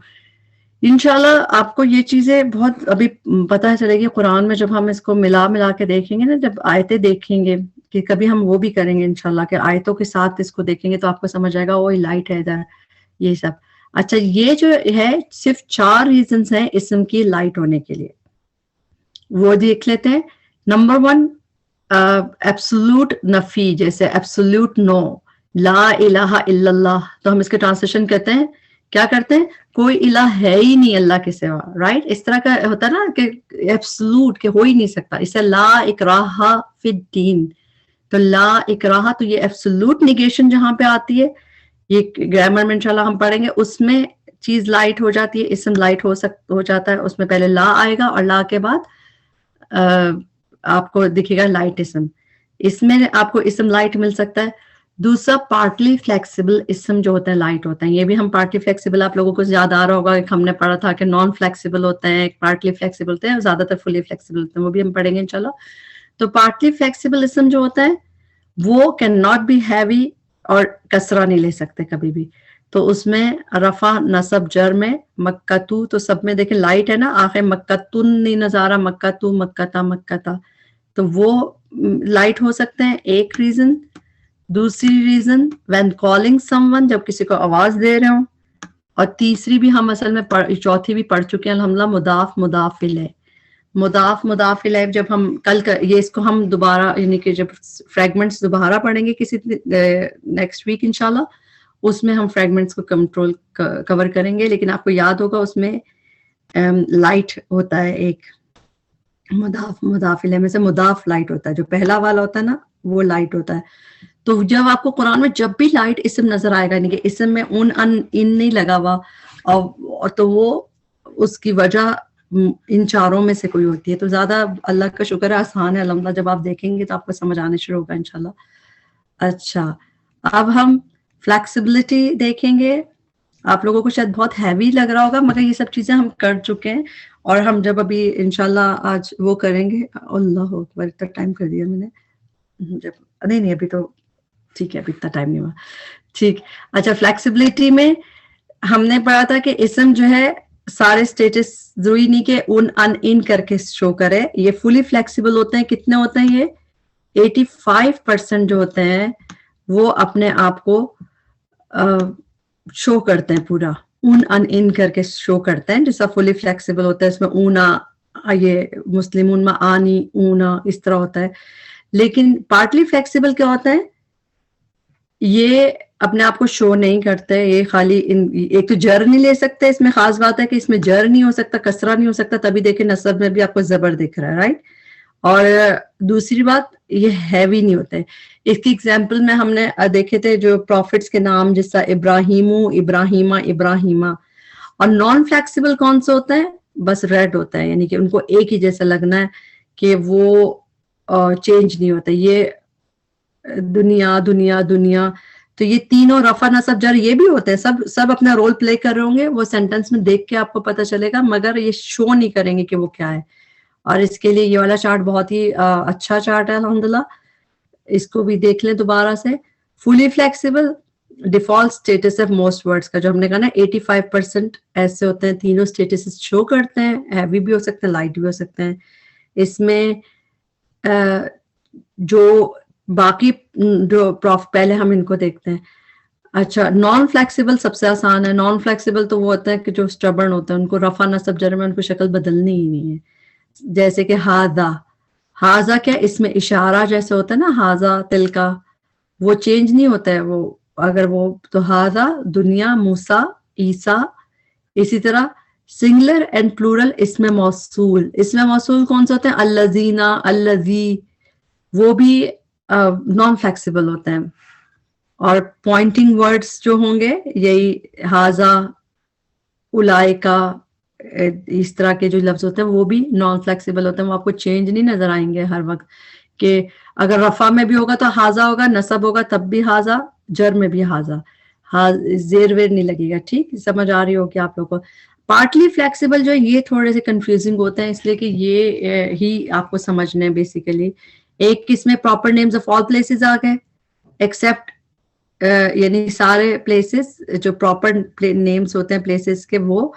انشاءاللہ آپ کو یہ چیزیں بہت ابھی پتہ چلے گی قرآن میں جب ہم اس کو ملا کے دیکھیں گے نا، جب آیتیں دیکھیں گے، کہ کبھی ہم وہ بھی کریں گے انشاءاللہ کہ آیتوں کے ساتھ اس کو دیکھیں گے تو آپ کو سمجھ آئے گا وہ لائٹ ہے ادھر، یہ سب. اچھا یہ جو ہے صرف 4 ریزنز ہیں اسم کی لائٹ ہونے کے لیے، وہ دیکھ لیتے ہیں. نمبر 1 ایبسولوٹ نفی، جیسے ایبسولوٹ نو، لا الہ الا اللہ، تو ہم اس کے ٹرانسلیشن کہتے ہیں، کیا کرتے ہیں؟ کوئی الہ ہے ہی نہیں اللہ کے سوا، رائٹ؟ اس طرح کا ہوتا ہے نا کہ ایبسولوٹ کہ ہو ہی نہیں سکتا. اسے لا اکراہ فی الدین، تو لا اکراہ، تو یہ ایبسولوٹ نیگیشن جہاں پہ آتی ہے، یہ گرامر میں انشاءاللہ ہم پڑھیں گے، اس میں چیز لائٹ ہو جاتی ہے، اسم لائٹ ہو جاتا ہے. اس میں پہلے لا آئے گا اور لا کے بعد آپ کو دکھے گا لائٹ اسم. اس میں آپ کو اسم لائٹ مل سکتا ہے. دوسرا پارٹلی فلیکسیبل اسم جو ہوتے ہیں لائٹ ہوتے ہیں. یہ بھی ہم پارٹلی فلیکسیبل آپ لوگوں کو یاد آ رہا ہوگا کہ ہم نے پڑھا تھا کہ نان فلیکسیبل ہوتے ہیں، پارٹلی فلیکسیبل ہوتے ہیں، زیادہ تر فلی فلیکسیبل ہوتے ہیں، وہ بھی ہم پڑھیں گے انشاءاللہ. تو پارٹلی فلیکسیبل اسم جو ہوتا ہے وہ کین ناٹ بی ہیوی، اور کسرہ نہیں لے سکتے کبھی بھی. تو اس میں رفع نصب جر میں مکتو، تو سب میں دیکھیں لائٹ ہے نا، آخر مکتن نہیں نظارہ، مکتو مکتا مکتا، تو وہ لائٹ ہو سکتے ہیں، ایک ریزن. دوسری reason when calling some one, جب کسی کو آواز دے رہے ہوں. اور تیسری بھی ہم اصل میں چوتھی بھی پڑھ چکے ہیں الحمدللہ، مضاف مضاف الیہ. مضاف مضاف الیہ جب ہم کل یہ اس کو ہم دوبارہ یعنی کہ جب فریگمنٹس دوبارہ پڑھیں گے کسی نیکسٹ ویک انشاءاللہ، اس میں ہم فریگمنٹس کو کور کریں گے. لیکن آپ کو یاد ہوگا اس میں لائٹ ہوتا ہے ایک، مضاف مضاف الیہ میں سے مضاف لائٹ ہوتا ہے، جو پہلا والا ہوتا ہے نا وہ لائٹ ہوتا ہے. تو جب آپ کو قرآن میں جب بھی لائٹ اسم نظر آئے گا, یعنی کہ اسم میں ان نہیں لگا ہوا, اور تو وہ اس کی وجہ ان چاروں میں سے کوئی ہوتی ہے. تو زیادہ اللہ کا شکر ہے, آسان ہے الحمدللہ, جب آپ دیکھیں گے تو آپ کو سمجھ آنے شروع ہوگا انشاءاللہ. اچھا, اب ہم فلیکسیبلٹی دیکھیں گے. آپ لوگوں کو شاید بہت ہیوی لگ رہا ہوگا, مگر یہ سب چیزیں ہم کر چکے ہیں, اور ہم جب ابھی انشاءاللہ آج وہ کریں گے. اللہ اکبر, اتنا ٹائم کر دیا میں نے, جب نہیں ابھی تو ٹھیک ہے, ابھی اتنا ٹائم نہیں ہوا. ٹھیک, اچھا, فلیکسیبلٹی میں ہم نے پڑھا تھا کہ اسم جو ہے سارے اسٹیٹس ضروری نہیں کہ ان کر کے شو کرے. یہ فلی فلیکسیبل ہوتے ہیں. کتنے ہوتے ہیں یہ 85% جو ہوتے ہیں وہ اپنے آپ کو شو کرتے ہیں, پورا ان کر کے شو کرتے ہیں. جیسا فلی فلیکسیبل ہوتا ہے اس میں اونا, یہ مسلمون میں آنی اونا اس طرح ہوتا ہے. لیکن پارٹلی فلیکسیبل کیا ہوتا ہے, یہ اپنے آپ کو شو نہیں کرتے. یہ خالی ایک تو جر نہیں لے سکتے, اس میں خاص بات ہے کہ اس میں جر نہیں ہو سکتا, کسرہ نہیں ہو سکتا, تبھی دیکھیں نصب میں بھی آپ کو زبر دکھ رہا ہے, رائٹ. اور دوسری بات, یہ ہیوی نہیں ہوتے. اس کی ایگزامپل میں ہم نے دیکھے تھے جو پروفٹس کے نام, جس طرح ابراہیمو, ابراہیمہ, ابراہیمہ. اور نان فلیکسیبل کون سے ہوتا ہے, بس ریڈ ہوتا ہے, یعنی کہ ان کو ایک ہی جیسا لگنا ہے کہ وہ چینج نہیں ہوتا. یہ دنیا دنیا دنیا, تو یہ تینوں رفع نصب جر یہ بھی ہوتے ہیں, سب اپنا رول پلے کر رہے ہوں گے. وہ سینٹینس میں دیکھ کے آپ کو پتہ چلے گا, مگر یہ شو نہیں کریں گے کہ وہ کیا ہے. اور اس کے لیے یہ والا چارٹ بہت ہی اچھا چارٹ ہے الحمدللہ, اس کو بھی دیکھ لیں دوبارہ سے. Fully flexible default status of most words کا جو ہم نے کہا نا 85% ایسے ہوتے ہیں, تینوں اسٹیٹس شو کرتے ہیں. ہیوی بھی ہو سکتے ہیں, لائٹ بھی ہو سکتے ہیں. اس میں جو باقی جو پہلے ہم ان کو دیکھتے ہیں. اچھا, نان فلیکسیبل سب سے آسان ہے. نان فلیکسیبل تو وہ ہوتا ہے کہ جو اسٹبرن ہوتا ہے, ان کو رفع نصب جر میں ان کو شکل بدلنی ہی نہیں ہے. جیسے کہ ہاذا, ہاذا کیا اس میں اشارہ جیسے ہوتا ہے نا, ہاذا تل کا, وہ چینج نہیں ہوتا ہے. وہ اگر وہ تو ہاذا دنیا, موسیٰ, عیسیٰ. اسی طرح سنگلر اینڈ پلورل اس میں موصول, اس میں موصول کون سے ہوتے ہیں, الذین, الذی, وہ بھی نان فلیکسیبل ہوتے ہیں. اور پوائنٹنگ ورڈز جو ہوں گے یہی ہاذا, اولائکا, اس طرح کے جو لفظ ہوتے ہیں وہ بھی نان فلیکسیبل ہوتے ہیں. وہ آپ کو چینج نہیں نظر آئیں گے ہر وقت, کہ اگر رفع میں بھی ہوگا تو ہاذا ہوگا, نصب ہوگا تب بھی ہاذا, جر میں بھی ہاذا, زیر ویر نہیں لگے گا. ٹھیک, سمجھ آ رہی ہوگی آپ لوگوں کو. پارٹلی فلیکسیبل جو ہے یہ تھوڑے سے کنفیوزنگ ہوتے ہیں, اس لیے کہ یہ ہی آپ کو سمجھنا ہے بیسیکلی. ایک کس میں proper names of all places آ گئے, ایکسیپٹ یعنی سارے پلیسز جو پراپر نیمز ہوتے ہیں پلیسز کے, وہ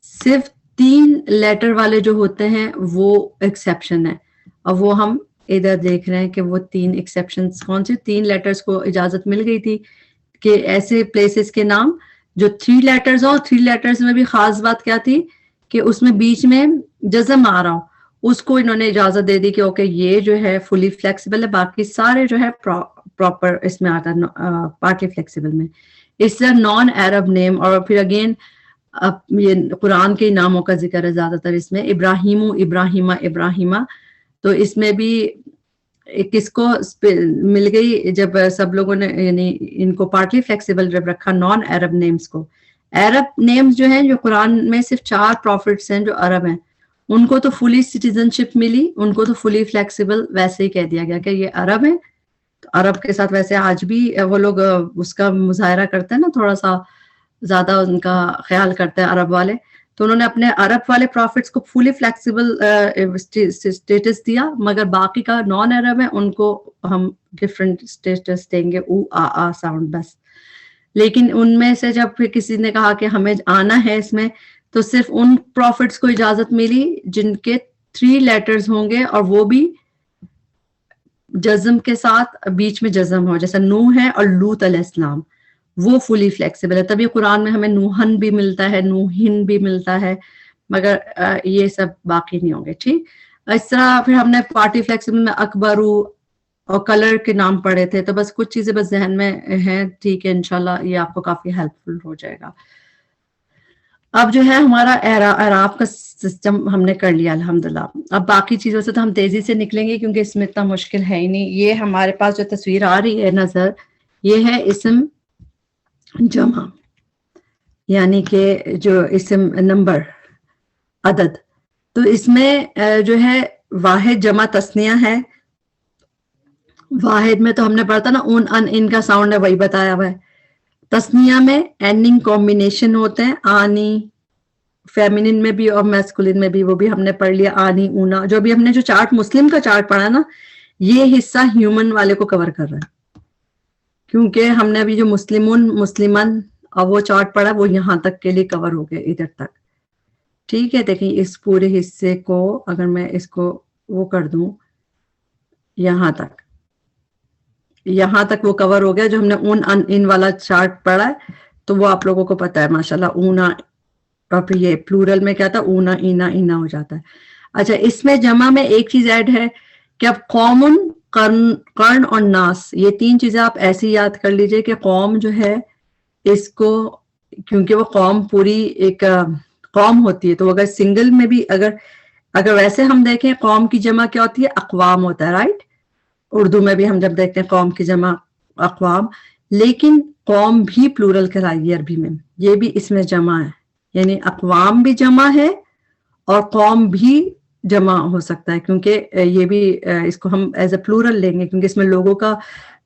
صرف 3 لیٹر والے جو ہوتے ہیں وہ ایکسیپشن ہے. اور وہ ہم ادھر دیکھ رہے ہیں کہ وہ 3 ایکسیپشنز کون سے, 3 لیٹرز کو اجازت مل گئی تھی کہ ایسے پلیسز کے نام جو 3 لیٹرز ہوں. 3 لیٹرز میں بھی خاص بات کیا تھی کہ اس میں بیچ میں جزم آ رہا ہوں, اس کو انہوں نے اجازت دے دی کہ اوکے یہ جو ہے فلی فلیکسیبل ہے, باقی سارے جو ہے پراپر اس میں آتا ہے پارٹلی فلیکسیبل میں. اس طرح نان عرب نیم, اور پھر اگین یہ قرآن کے ناموں کا ذکر ہے زیادہ تر اس میں, ابراہیم, ابراہیمہ, ابراہیمہ. تو اس میں بھی کس کو مل گئی جب سب لوگوں نے یعنی ان کو پارٹلی فلیکسیبل جب رکھا, نان عرب نیمز کو. عرب نیمز جو ہیں, جو قرآن میں صرف 4 پروفٹس ہیں جو عرب ہیں, ان کو تو فلی سٹیزن شپ ملی, ان کو تو فلی فلیکسیبل ویسے ہی کہہ دیا گیا کہ یہ عرب ہیں. تو عرب کے ساتھ ویسے آج بھی وہ لوگ اس کا مظاہرہ کرتے ہیں نا, تھوڑا سا زیادہ ان کا خیال کرتے ہیں عرب والے. تو انہوں نے اپنے عرب والے پروفٹس کو فلی فلیکسیبل اسٹیٹس دیا, مگر باقی کا نان عرب ہے ان کو ہم ڈفرینٹ اسٹیٹس دیں گے, او آ ساؤنڈ بس. لیکن ان میں سے جب پھر کسی نے کہا کہ ہمیں آنا ہے اس میں, تو صرف ان پروفٹس کو اجازت ملی جن کے 3 لیٹرز ہوں گے, اور وہ بھی جزم کے ساتھ, بیچ میں جزم ہو, جیسا نوح ہے اور لوط علیہ السلام, وہ فلی فلیکسیبل ہے. تبھی قرآن میں ہمیں نوحن بھی ملتا ہے, نوحن بھی ملتا ہے, مگر یہ سب باقی نہیں ہوں گے. ٹھیک, اس طرح پھر ہم نے پارٹی فلیکسیبل میں اکبرو اور کلر کے نام پڑھے تھے. تو بس کچھ چیزیں بس ذہن میں ہیں. ٹھیک ہے, انشاءاللہ یہ آپ کو کافی ہیلپ فل ہو جائے گا. اب جو ہے ہمارا اعراب کا سسٹم ہم نے کر لیا الحمدللہ. اب باقی چیزوں سے تو ہم تیزی سے نکلیں گے کیونکہ اس میں اتنا مشکل ہے ہی نہیں. یہ ہمارے پاس جو تصویر آ رہی ہے نظر، یہ ہے اسم جمع، یعنی کہ جو اسم نمبر عدد. تو اس میں جو ہے واحد جمع تثنیہ ہے. واحد میں تو ہم نے پڑھا تھا نا اون ان ان کا ساؤنڈ ہے، وہی بتایا ہوا ہے. تثنیہ میں اینڈنگ کمبینیشن ہوتے ہیں، آنی، فیمینن میں بھی اور میسکولن میں بھی، وہ بھی ہم نے پڑھ لیا. آنی، اونا، جو بھی ہم نے جو چارٹ مسلم کا چارٹ پڑھا نا، یہ حصہ ہیومن والے کو کور کر رہا ہے، کیونکہ ہم نے ابھی جو مسلمن اور وہ چارٹ پڑھا وہ یہاں تک کے لیے کور ہو گئے، ادھر تک. ٹھیک ہے، دیکھیں اس پورے حصے کو اگر میں اس کو وہ کر دوں یہاں تک وہ کور ہو گیا. جو ہم نے اون ان ان والا چارٹ پڑھا ہے تو وہ آپ لوگوں کو پتا ہے ماشاءاللہ. اونا، اور پھر یہ پلورل میں کیا تھا، اونا اینا اینا ہو جاتا ہے. اچھا، اس میں جمع میں ایک چیز ایڈ ہے کہ اب قومن، قرن اور ناس، یہ تین چیزیں آپ ایسی یاد کر لیجئے کہ قوم جو ہے اس کو، کیونکہ وہ قوم پوری ایک قوم ہوتی ہے، تو اگر سنگل میں بھی اگر ویسے ہم دیکھیں قوم کی جمع کیا ہوتی ہے، اقوام ہوتا ہے، رائٹ. اردو میں بھی ہم جب دیکھتے ہیں قوم کی جمع اقوام، لیکن قوم بھی پلورل کہلائی ہے عربی میں. یہ بھی اس میں جمع ہے، یعنی اقوام بھی جمع ہے اور قوم بھی جمع ہو سکتا ہے، کیونکہ یہ بھی اس کو ہم ایز اے پلورل لیں گے کیونکہ اس میں لوگوں کا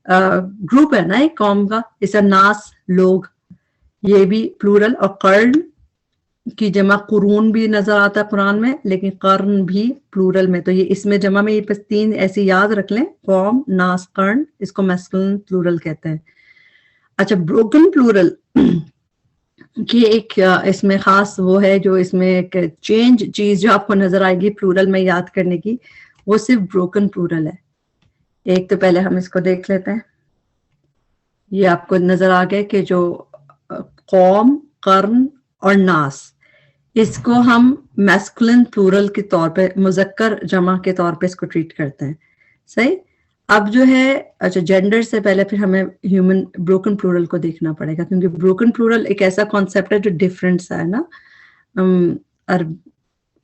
گروپ ہے نا ایک قوم کا. اس ناس، لوگ، یہ بھی پلورل. اور قرن کی جمع قرون بھی نظر آتا ہے قرآن میں، لیکن قرن بھی پلورل میں. تو یہ اس میں جمع میں یہ بس تین ایسی یاد رکھ لیں، قوم، ناس، قرن. اس کو میسکولن پلورل کہتے ہیں. اچھا، بروکن پلورل کی ایک اس میں خاص وہ ہے، جو اس میں ایک چینج چیز جو آپ کو نظر آئے گی پلورل میں یاد کرنے کی، وہ صرف بروکن پلورل ہے. ایک تو پہلے ہم اس کو دیکھ لیتے ہیں. یہ آپ کو نظر آ گئے کہ جو قوم، قرن اور ناس، اس کو ہم میسکولن پلورل کے طور پہ، مذکر جمع کے طور پہ اس کو ٹریٹ کرتے ہیں. صحیح. اب جو ہے، اچھا، جینڈر سے پہلے پھر ہمیں ہیومن بروکن پلورل کو دیکھنا پڑے گا، کیونکہ بروکن پلورل ایک ایسا کانسیپٹ ہے جو ڈفرینٹ ہے نا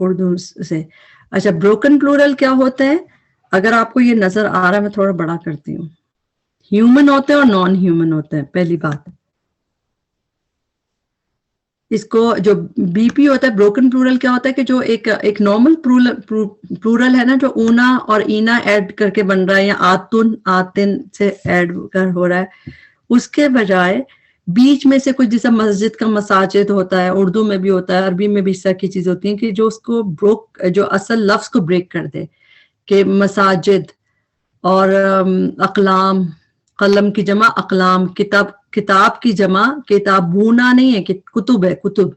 اردو سے. اچھا، بروکن پلورل کیا ہوتا ہے؟ اگر آپ کو یہ نظر آ رہا ہے، میں تھوڑا بڑا کرتی ہوں. ہیومن ہوتے ہیں اور نان ہیومن ہوتے ہیں. پہلی بات، اس کو جو بی پی ہوتا ہے بروکن پلورل کیا ہوتا ہے کہ جو ایک نارمل پلورل ہے نا، جو اونا اور اینا ایڈ کر کے بن رہا ہے، یا آتن، آتن سے ایڈ کر ہو رہا ہے، اس کے بجائے بیچ میں سے کچھ، جیسا مسجد کا مساجد ہوتا ہے، اردو میں بھی ہوتا ہے، عربی میں بھی اس طرح کی چیز ہوتی ہیں کہ جو اس کو جو اصل لفظ کو بریک کر دے، کہ مساجد اور اقلام، قلم کی جمع اقلام، کتاب کی جمع کتابونا نہیں ہے، کتب ہے، کتب.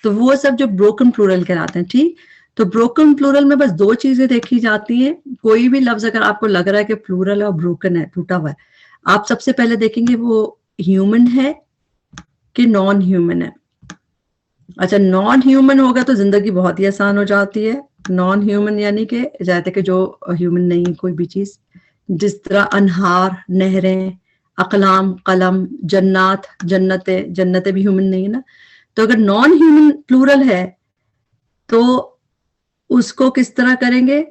تو وہ سب جو بروکن پلورل کہلاتے ہیں. ٹھیک. تو بروکن پلورل میں بس دو چیزیں دیکھی جاتی ہیں. کوئی بھی لفظ اگر آپ کو لگ رہا ہے کہ پلورل ہے اور بروکن ہے، ٹوٹا ہوا ہے، آپ سب سے پہلے دیکھیں گے وہ ہیومن ہے کہ نان ہیومن ہے. اچھا، نان ہیومن ہوگا تو زندگی بہت ہی آسان ہو جاتی ہے. نان ہیومن یعنی کہ جاتے کہ جو ہیومن نہیں کوئی بھی چیز، جس طرح انہار، نہریں، اقلام، قلم، جنات، جنتیں بھی ہیومن نہیں ہے نا. تو اگر نان ہیومن پلورل ہے تو اس کو کس طرح کریں گے؟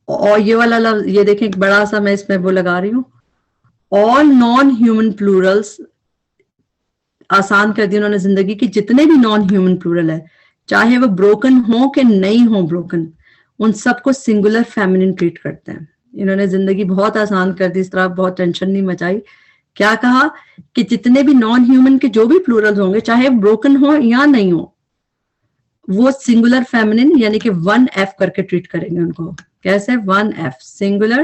اور یہ والا لفظ یہ دیکھیں، ایک بڑا سا میں اس میں وہ لگا رہی ہوں، آل نان ہیومن پلورلس. آسان کر دی انہوں نے زندگی کی. جتنے بھی نان ہیومن پلورل ہے، چاہے وہ بروکن ہوں کہ نہیں ہوں بروکن، ان سب کو سنگولر فیمینن ٹریٹ کرتے ہیں. انہوں نے زندگی بہت آسان کر دی، اس طرح بہت ٹینشن نہیں مچائی. کیا کہا کہ جتنے بھی نان ہیومن کے جو بھی پلورل ہوں گے، چاہے بروکن ہو یا نہیں ہو، وہ سنگولر فیمینن یعنی کہ 1F کر کے ٹریٹ کریں گے ان کو. کیسے؟ 1F، سنگولر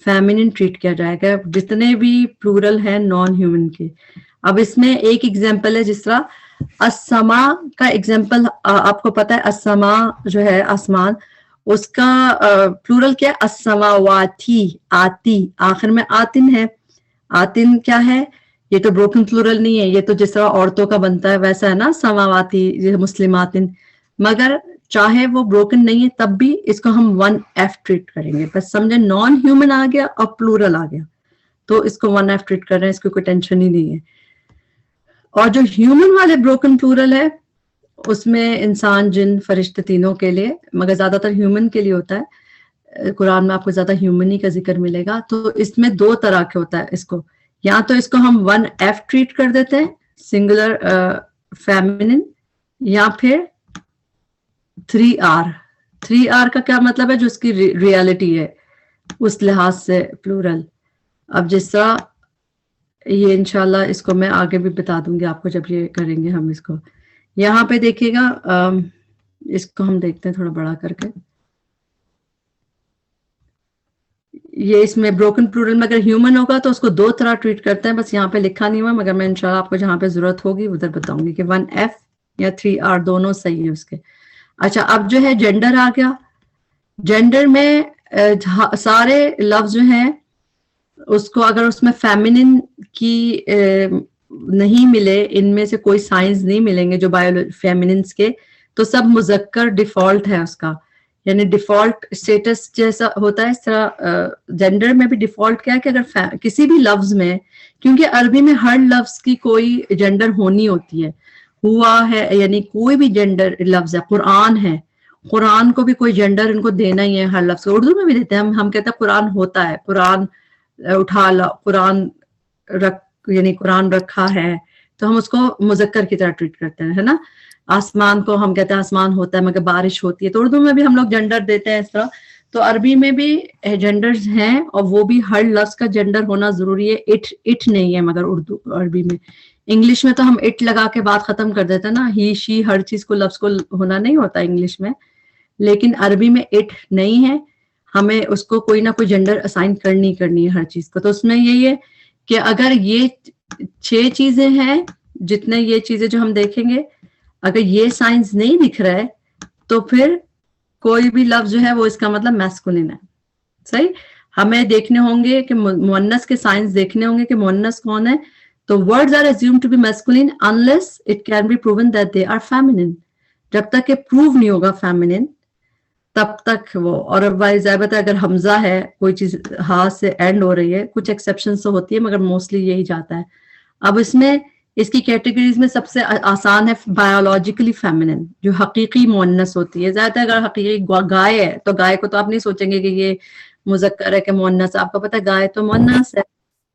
فیمینن ٹریٹ کیا جائے گا جتنے بھی پلورل ہیں نان ہیومن کے. اب اس میں ایک ایگزامپل ہے، جس طرح السما کا ایگزامپل آپ کو پتا ہے. السما جو ہے آسمان، اس کا پلورل کیا ہے؟ السماواتی، آتی، آخر میں آتن ہے. آتن کیا ہے؟ یہ تو بروکن پلورل نہیں ہے، یہ تو جس طرح عورتوں کا بنتا ہے ویسا ہے نا، سماواتی، مسلماتن. مگر چاہے وہ بروکن نہیں ہے تب بھی اس کو ہم 1F ٹریٹ کریں گے. بس سمجھے، نان ہیومن آ گیا اور پلورل آ گیا تو اس کو 1F ٹریٹ کر رہے ہیں، اس کو کوئی ٹینشن ہی نہیں ہے. اور جو ہیومن والے بروکن پلورل ہے، اس میں انسان جن فرشتے تینوں کے لیے، مگر زیادہ تر ہیومن کے لیے ہوتا ہے. قرآن میں آپ کو زیادہ ہیومنی کا ذکر ملے گا. تو اس میں 2 طرح کے ہوتا ہے. اس کو یا تو اس کو ہم 1F ٹریٹ کر دیتے ہیں سنگولر فیمنن، یا پھر 3R. 3R کا کیا مطلب ہے؟ جو اس کی ریالٹی ہے اس لحاظ سے پلورل. اب جس طرح یہ انشاءاللہ اس کو میں آگے بھی بتا دوں گی آپ کو جب یہ کریں گے ہم اس کو. یہاں پہ دیکھیے گا، اس کو ہم دیکھتے ہیں تھوڑا بڑا کر کے. یہ اس میں بروکن پلورل میں اگر ہیومن ہوگا تو اس کو 2 طرح ٹریٹ کرتے ہیں، بس یہاں پہ لکھا نہیں ہوا، مگر میں انشاءاللہ آپ کو جہاں پہ ضرورت ہوگی ادھر بتاؤں گی کہ 1F یا 3R دونوں صحیح ہے اس کے. اچھا اب جو ہے جینڈر آ گیا. جینڈر میں سارے لفظ جو ہیں اس کو اگر اس میں فیمنن کی نہیں ملے، ان میں سے کوئی سائنز نہیں ملیں گے جو فیمننس کے، تو سب مذکر ڈیفالٹ ہے اس کا. یعنی ڈیفالٹ اسٹیٹس جیسا ہوتا ہے اس طرح جینڈر میں بھی ڈیفالٹ کیا ہے کہ اگر کسی بھی لفظ میں، کیونکہ عربی میں ہر لفظ کی کوئی جینڈر ہونی ہوتی ہے، ہوا ہے یعنی کوئی بھی جینڈر لفظ ہے. قرآن ہے، قرآن کو بھی کوئی جینڈر ان کو دینا ہی ہے ہر لفظ کو. اردو میں بھی دیتے ہیں ہم کہتے ہیں قرآن ہوتا ہے، قرآن اٹھا لا، قرآن رکھ یعنی قرآن رکھا ہے، تو ہم اس کو مذکر کی طرح ٹریٹ کرتے ہیں، ہے نا. آسمان کو ہم کہتے ہیں آسمان ہوتا ہے مگر بارش ہوتی ہے. تو اردو میں بھی ہم لوگ جینڈر دیتے ہیں اس طرح. تو عربی میں بھی جینڈرز ہیں اور وہ بھی ہر لفظ کا جینڈر ہونا ضروری ہے. اٹ نہیں ہے مگر عربی میں. انگلش میں تو ہم اٹ لگا کے بات ختم کر دیتے ہیں نا، ہی شی ہر چیز کو لفظ کو ہونا نہیں ہوتا انگلش میں، لیکن عربی میں اٹ نہیں ہے، ہمیں اس کو کوئی نہ کوئی جینڈر اسائن کرنی ہے ہر چیز کو. تو اس میں یہی ہے کہ اگر یہ 6 چیزیں ہیں، جتنے یہ چیزیں جو ہم دیکھیں گے، اگر یہ سائنس نہیں دکھ رہا ہے تو پھر کوئی بھی لفظ جو ہے وہ اس کا مطلب میسکولن ہے. صحیح. ہمیں دیکھنے ہوں گے کہ مؤنث کے سائنس دیکھنے ہوں گے کہ مؤنث کون ہے. تو words are assumed to be masculine unless it can be proven that they are feminine. جب تک کہ پروو نہیں ہوگا فیمنن تب تک وہ. اور ضابط اگر حمزہ ہے، کوئی چیز ہاں سے اینڈ ہو رہی ہے، کچھ ایکسیپشن تو ہوتی ہے مگر موسٹلی یہی جاتا ہے. اب اس میں اس کی کیٹیگریز میں سب سے آسان ہے بایولوجیکلی فیمنن، جو حقیقی مؤنث ہوتی ہے. زیادہ اگر حقیقی گائے ہے تو گائے کو تو آپ نہیں سوچیں گے کہ یہ مذکر ہے کہ مؤنث. آپ کو پتہ ہے گائے تو مؤنث ہے.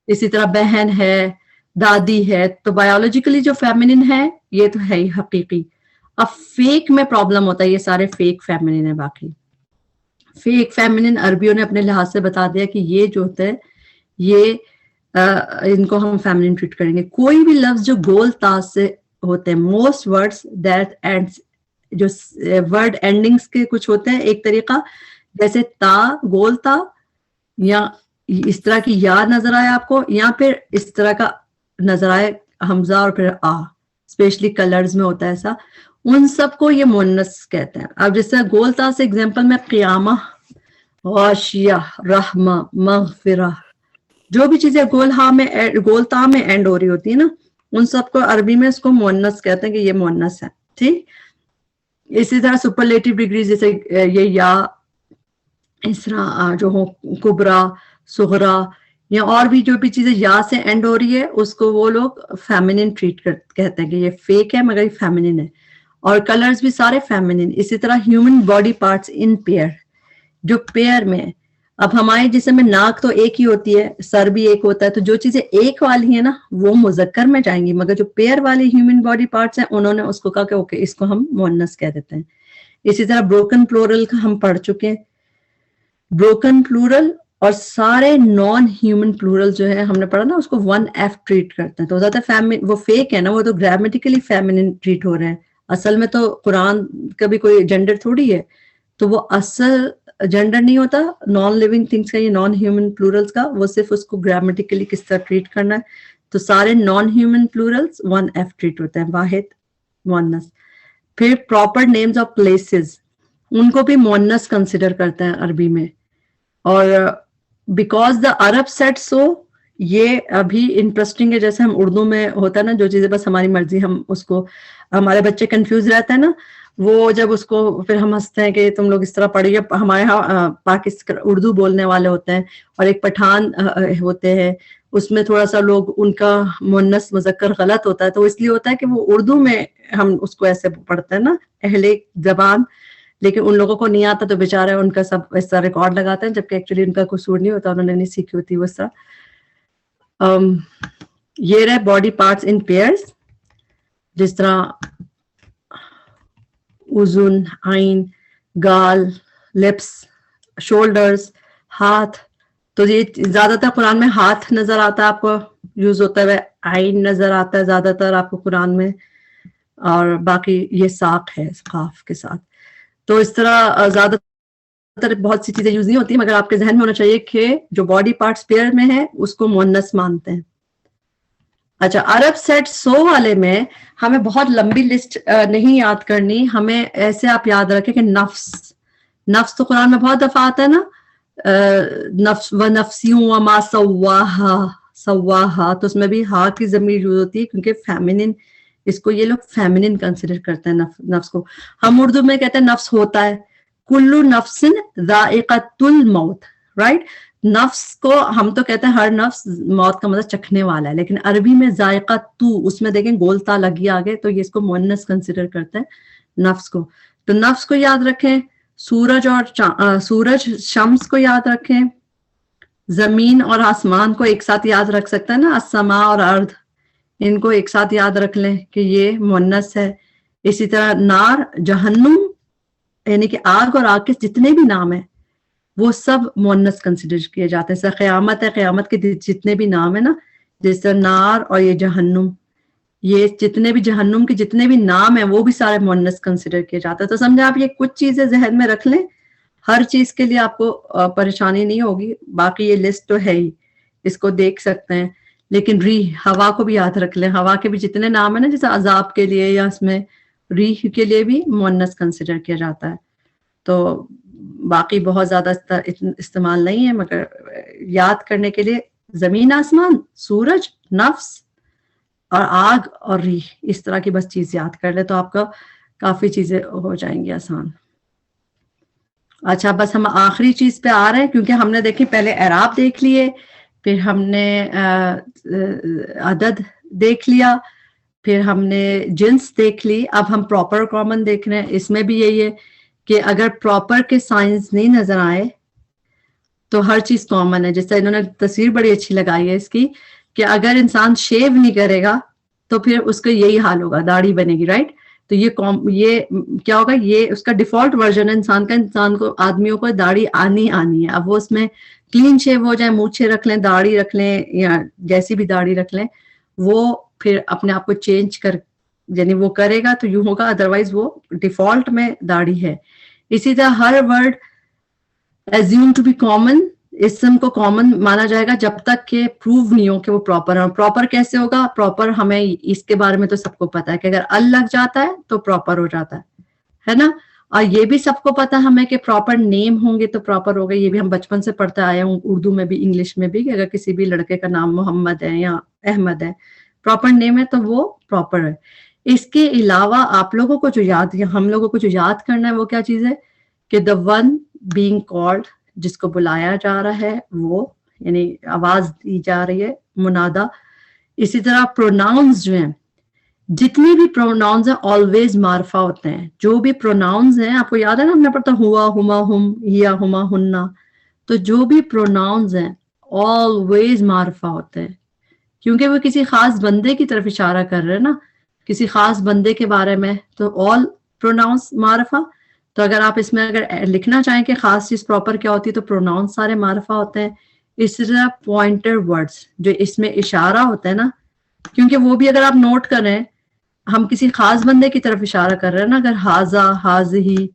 اسی طرح بہن ہے، دادی ہے. تو بایولوجیکلی جو فیمنن ہے یہ تو ہے ہی حقیقی. اب فیک میں پرابلم ہوتا ہے، یہ سارے فیک فیمنن ہے. باقی فیک فیمنن عربیوں نے اپنے لحاظ سے بتا دیا کہ یہ جو ہوتا ہے یہ ان کو ہم فیمنن ٹریٹ کریں گے. کوئی بھی لفظ جو گول تا سے ہوتے ہیں، موسٹ ورڈز دیٹ اینڈز، جو ورڈ اینڈنگز کے کچھ ہوتے ہیں ایک طریقہ، جیسے تا گول تا، یا اس طرح کی یا نظر آئے آپ کو، یا پھر اس طرح کا نظر آئے حمزہ اور پھر اسپیشلی کلرز میں ہوتا ہے ایسا، ان سب کو یہ مؤنث کہتے ہیں. اب جس طرح گول تا سے اگزامپل میں قیامہ، غاشیہ، رحمہ، مغفرہ، جو بھی چیزیں گول تا میں اینڈ ہو رہی ہوتی ہے نا، ان سب کو عربی میں اس کو مؤنث کہتے ہیں کہ یہ مؤنث ہے. ٹھیک. اسی طرح سپرلیٹو ڈگری جیسے یہ یا اس طرح جو ہو کبرا، صغرا، یا اور بھی جو بھی چیزیں یا سے اینڈ ہو رہی ہے اس کو وہ لوگ فیمنن ٹریٹ کہتے ہیں کہ یہ فیک ہے مگر یہ فیمنن ہے. اور کلرز بھی سارے فیمنن. اسی طرح ہیومن باڈی پارٹس ان پیئر، جو پیئر میں، اب ہمارے جسم میں ناک تو ایک ہی ہوتی ہے، سر بھی ایک ہوتا ہے، تو جو چیزیں ایک والی ہیں نا وہ مذکر میں جائیں گی، مگر جو پیئر والی ہیومن باڈی پارٹس ہیں انہوں نے اس کو کہا کہ اوکے اس کو ہم مؤنث کہہ دیتے ہیں. اسی طرح بروکن پلورل کا ہم پڑھ چکے ہیں. بروکن پلورل اور سارے نان ہیومن پلورل جو ہے ہم نے پڑھا نا اس کو 1F ٹریٹ کرتے ہیں. تو زیادہ وہ فیک ہے نا، وہ تو گرامیٹیکلی فیمنن ٹریٹ ہو رہے ہیں. اصل میں تو قرآن کا بھی کوئی جینڈر تھوڑی ہے، تو وہ اصل جینڈر نہیں ہوتا نان لیونگ تھنگس کا، یہ نان ہیومن پلورلز کا، وہ صرف اس کو گرامیٹیکلی کس طرح ٹریٹ کرنا ہے. تو سارے نان ہیومن پلورلز 1F ٹریٹ ہوتے ہیں، واحد مؤنث. پھر پراپر نیمز آف پلیسز، ان کو بھی مؤنث کنسیڈر کرتے ہیں عربی میں. اور بیکاز دا عرب سیٹ سو، یہ ابھی انٹرسٹنگ ہے. جیسے ہم اردو میں ہوتا ہے نا جو چیزیں بس ہماری مرضی، ہم اس کو، ہمارے بچے کنفیوز رہتے ہیں نا، وہ جب اس کو پھر ہم ہنستے ہیں کہ تم لوگ اس طرح پڑھیے. ہمارے یہاں پاکستان اردو بولنے والے ہوتے ہیں اور ایک پٹھان ہوتے ہیں, اس میں تھوڑا سا لوگ ان کا مؤنث مذکر غلط ہوتا ہے, تو اس لیے ہوتا ہے کہ وہ اردو میں ہم اس کو ایسے پڑھتے ہیں نا اہل زبان, لیکن ان لوگوں کو نہیں آتا تو بیچارے ان کا سب اس طرح ریکارڈ لگاتے ہیں, جبکہ ایکچولی ان کا قصور نہیں ہوتا, انہوں نے نہیں سیکھی ہوتی وہ اس طرح. یہ رہے باڈی پارٹس ان پیئرز, جس طرح اذن, عین, گال, لپس, شولڈرز, ہاتھ. تو یہ زیادہ تر قرآن میں ہاتھ نظر آتا ہے آپ کو یوز ہوتا ہے, عین نظر آتا ہے زیادہ تر آپ کو قرآن میں, اور باقی یہ ساق ہے قاف کے ساتھ. تو اس طرح زیادہ تر بہت سی چیزیں یوز نہیں ہوتی, مگر آپ کے ذہن میں ہونا چاہیے کہ جو باڈی پارٹس پیئر میں ہے اس کو مؤنث مانتے ہیں. اچھا, عرب سیٹ 100 والے میں ہمیں بہت لمبی لسٹ نہیں یاد کرنی, ہمیں ایسے آپ یاد رکھیں کہ نفس, نفس تو قرآن میں بہت دفعہ آتا ہے نا, نفس و نفسیوں وما سواہا, سواہا, تو اس میں بھی ہا کی ضمیر یوز ہوتی ہے کیونکہ فیمنن, اس کو یہ لوگ فیمنن کنسیڈر کرتے ہیں نفس کو. ہم اردو میں کہتے ہیں نفس ہوتا ہے, کلو نفس ذائقۃ الموت, رائٹ. نفس کو ہم تو کہتے ہیں ہر نفس موت کا مزہ چکھنے والا ہے, لیکن عربی میں ذائقہ تو, اس میں دیکھیں گول تا لگی آگے, تو یہ اس کو مؤنث کنسیڈر کرتے ہیں نفس کو. تو نفس کو یاد رکھیں, سورج اور سورج شمس کو یاد رکھیں, زمین اور آسمان کو ایک ساتھ یاد رکھ سکتے ہیں نا, السماء اور ارض, ان کو ایک ساتھ یاد رکھ لیں کہ یہ مؤنث ہے. اسی طرح نار, جہنم, یعنی کہ آگ اور آگ کے جتنے بھی نام ہیں وہ سب مؤنث کنسیڈر کیے جاتے ہیں. جیسے قیامت ہے, قیامت کے جتنے بھی نام ہیں نا, جس طرح نار اور یہ جہنم, یہ جتنے بھی جہنم کے جتنے بھی نام ہیں وہ بھی سارے مؤنث کنسیڈر کیے جاتے ہیں. تو سمجھے آپ یہ کچھ چیزیں ذہن میں رکھ لیں, ہر چیز کے لیے آپ کو پریشانی نہیں ہوگی. باقی یہ لسٹ تو ہے ہی, اس کو دیکھ سکتے ہیں. لیکن ریح, ہوا کو بھی یاد رکھ لیں, ہوا کے بھی جتنے نام ہیں نا, جیسے عذاب کے لیے یا اس میں ریح کے لیے بھی مؤنث کنسیڈر کیا جاتا ہے. تو باقی بہت زیادہ استعمال نہیں ہے, مگر یاد کرنے کے لیے زمین, آسمان, سورج, نفس اور آگ اور ریح, اس طرح کی بس چیز یاد کر لے تو آپ کا کافی چیزیں ہو جائیں گی آسان. اچھا, بس ہم آخری چیز پہ آ رہے ہیں, کیونکہ ہم نے دیکھی پہلے اعراب دیکھ لیے, پھر ہم نے عدد دیکھ لیا, پھر ہم نے جنس دیکھ لی. اب ہم پراپر کامن دیکھ رہے ہیں. اس میں بھی یہی ہے کہ اگر پراپر کے سائنس نہیں نظر آئے تو ہر چیز کامن ہے. جیسے انہوں نے تصویر بڑی اچھی لگائی ہے اس کی, کہ اگر انسان شیو نہیں کرے گا تو پھر اس کا یہی حال ہوگا, داڑھی بنے گی, رائٹ. تو یہ کیا ہوگا, یہ اس کا ڈیفالٹ ورژن ہے انسان کا. انسان کو, آدمیوں کو داڑھی آنی ہے. اب وہ اس میں کلین شیو ہو جائے, مونچھے رکھ لیں, داڑھی رکھ لیں, یا جیسی بھی داڑھی رکھ لیں, وہ پھر اپنے آپ کو چینج یعنی وہ کرے گا تو یوں ہوگا, ادروائز وہ ڈیفالٹ میں داڑھی ہے. اسی طرح ہر word assume to be common, اسم کو کامن مانا جائے گا جب تک کہ پروو نہیں ہو کہ وہ پراپر ہے. پراپر کیسے ہوگا؟ پراپر ہمیں اس کے بارے میں تو سب کو پتا ہے کہ اگر ال لگ جاتا ہے تو پراپر ہو جاتا ہے نا. اور یہ بھی سب کو پتا ہمیں کہ پراپر نیم ہوں گے تو پراپر ہوگا. یہ بھی ہم بچپن سے پڑھتے آئے ہوں, اردو میں بھی انگلش میں بھی, کہ اگر کسی بھی لڑکے کا نام محمد ہے یا احمد ہے, پراپر نیم ہے تو وہ پراپر ہے. اس کے علاوہ آپ لوگوں کو جو ہم لوگوں کو جو یاد کرنا ہے وہ کیا چیز ہے کہ the one being called, جس کو بلایا جا رہا ہے, وہ یعنی آواز دی جا رہی ہے, منادا. اسی طرح پروناؤنز جو ہیں, جتنی بھی پروناؤنز ہیں آلویز معرفہ ہوتے ہیں. جو بھی پروناؤنز ہیں, آپ کو یاد ہے نا ہم نے پڑھتا ہوا, ہما, ہم, ہیا, ہما, ہننا, تو جو بھی پروناؤنز ہیں آلویز معرفہ ہوتے ہیں, کیونکہ وہ کسی خاص بندے کی طرف اشارہ کر رہے ہیں نا, کسی خاص بندے کے بارے میں, تو آل پروناؤنس معرفہ. تو اگر آپ اس میں اگر لکھنا چاہیں کہ خاص چیز پراپر کیا ہوتی ہے تو پروناؤنس سارے معرفہ ہوتے ہیں. اس طرح پوائنٹر ورڈز جو اس میں اشارہ ہوتا ہے نا, کیونکہ وہ بھی اگر آپ نوٹ کریں, ہم کسی خاص بندے کی طرف اشارہ کر رہے ہیں نا, اگر ہاذا, ہاذہی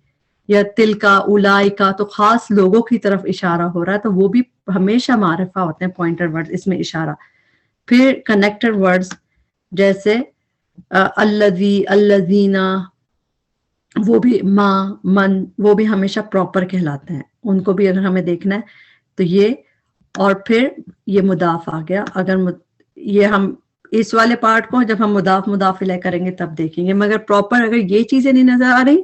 یا تلکا, اولائکا, تو خاص لوگوں کی طرف اشارہ ہو رہا ہے, تو وہ بھی ہمیشہ معرفہ ہوتے ہیں پوائنٹر ورڈز, اس میں اشارہ. پھر کنیکٹر ورڈز جیسے الذی, الذین, وہ بھی ما, من, وہ بھی ہمیشہ پراپر کہلاتے ہیں. ان کو بھی اگر ہمیں دیکھنا ہے تو یہ. اور پھر یہ مضاف آ گیا, اگر یہ ہم اس والے پارٹ کو جب ہم مضاف مضاف الیہ کریں گے تب دیکھیں گے. مگر پراپر اگر یہ چیزیں نہیں نظر آ رہی,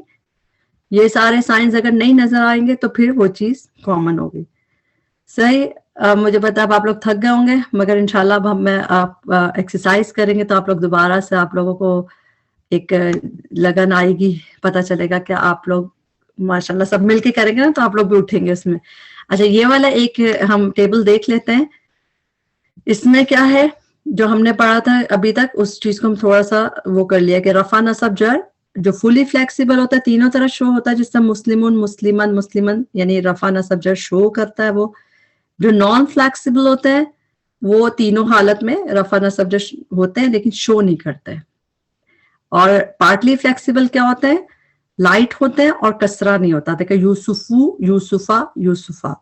یہ سارے سائنس اگر نہیں نظر آئیں گے تو پھر وہ چیز کامن ہوگی. صحیح. مجھے پتا اب آپ لوگ تھک گئے ہوں گے, مگر انشاءاللہ اب آپ ایکسرسائز کریں گے تو آپ لوگ دوبارہ سے آپ لوگوں کو ایک لگن آئے گی, پتہ چلے گا کہ آپ لوگ ماشاءاللہ سب مل کے کریں گے نا تو آپ لوگ بھی اٹھیں گے اس میں. اچھا, یہ والا ایک ہم ٹیبل دیکھ لیتے ہیں. اس میں کیا ہے جو ہم نے پڑھا تھا ابھی تک, اس چیز کو ہم تھوڑا سا وہ کر لیا کہ رفع نصب جر جو فلی فلیکسیبل ہوتا ہے تینوں طرح شو ہوتا ہے, جس طرح مسلمون مسلمن مسلمن یعنی رفع نصب جر شو کرتا ہے. وہ جو نان فلیکسیبل ہوتا ہے وہ تینوں حالت میں رفع نصب جر ہوتے ہیں لیکن شو نہیں کرتے. اور پارٹلی فلیکسیبل کیا ہوتا ہے, لائٹ ہوتے ہیں اور کسرہ نہیں ہوتا. دیکھیں یوسفو یوسفا یوسفا.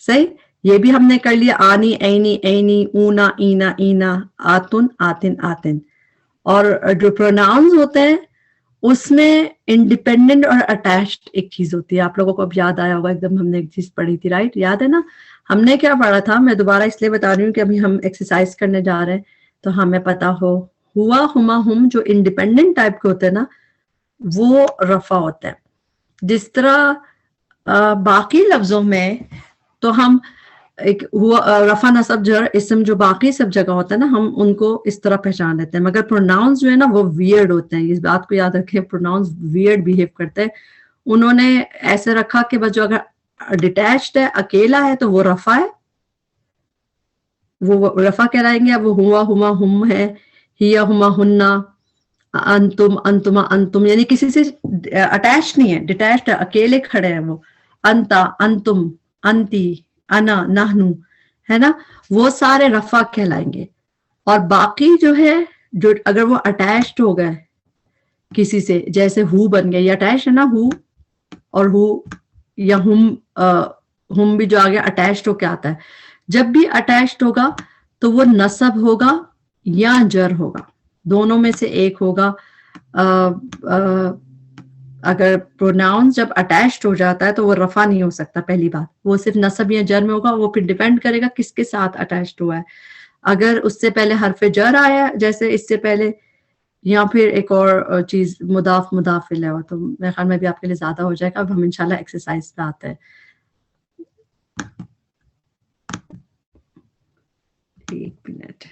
صحیح. یہ بھی ہم نے کر لیا, آنی اینی اینی اونا اینا اینا آتن آتن آتن. اور جو پروناؤنز ہوتے ہیں اس میں انڈیپینڈنٹ اور اٹیچڈ ایک چیز ہوتی ہے. آپ لوگوں کو اب یاد آیا ہوگا, ایک دم ہم نے ایک چیز پڑھی تھی, رائٹ, یاد ہے نا ہم نے کیا پڑھا تھا. میں دوبارہ اس لیے بتا رہی ہوں کہ ابھی ہم ایکسرسائز کرنے جا رہے ہیں تو ہمیں پتا ہو. ہوا ہما ہم جو انڈیپینڈنٹ ٹائپ کے ہوتے ہیں نا وہ رفع ہوتا ہے. جس طرح باقی لفظوں میں تو ہم ایک رفع نصب جر اسم جو باقی سب جگہ ہوتا ہے نا ہم ان کو اس طرح پہچان لیتے ہیں, مگر پروناؤنس جو ہے نا وہ ویئرڈ ہوتے ہیں. اس بات کو یاد رکھیں, پروناؤنس ویئرڈ بہیو کرتے ہیں. انہوں نے ایسے رکھا کہ بس جو اگر ڈیٹیچڈ ہے اکیلا ہے تو وہ رفع ہے, وہ رفع کہلائیں گے. اب وہ ہوا ہما ہم ہے, ہیا ہما ہننا, انتم انتما انتم یعنی کسی سے اٹیچ نہیں ہے, ڈیٹیچڈ ہے, اکیلے کھڑے ہیں وہ. انتا انتم انتی انا نحنو ہے نا, وہ سارے رفع کہلائیں گے. اور باقی جو ہے جو اگر وہ اٹیچڈ ہو گئے کسی سے, جیسے ہو بن گئے, یہ اٹیچ ہے نا ہو, اور ہو یا ہم بھی جو آگے اٹیچڈ ہو کے آتا ہے, جب بھی اٹیچڈ ہوگا تو وہ نصب ہوگا یا جر ہوگا, دونوں میں سے ایک ہوگا. اگر پروناؤن جب اٹیچڈ ہو جاتا ہے تو وہ رفع نہیں ہو سکتا. پہلی بات وہ صرف نصب یا جر میں ہوگا, وہ پھر ڈیپینڈ کرے گا کس کے ساتھ اٹیچڈ ہوا ہے. اگر اس سے پہلے حرف جر آیا جیسے اس سے پہلے, یا پھر ایک اور چیز مضاف مضاف الیہ ہو, تو میرے خیال میں بھی آپ کے لیے زیادہ ہو جائے گا. اب ہم انشاءاللہ ایکسرسائز پہ آتے ہیں. ایک منٹ.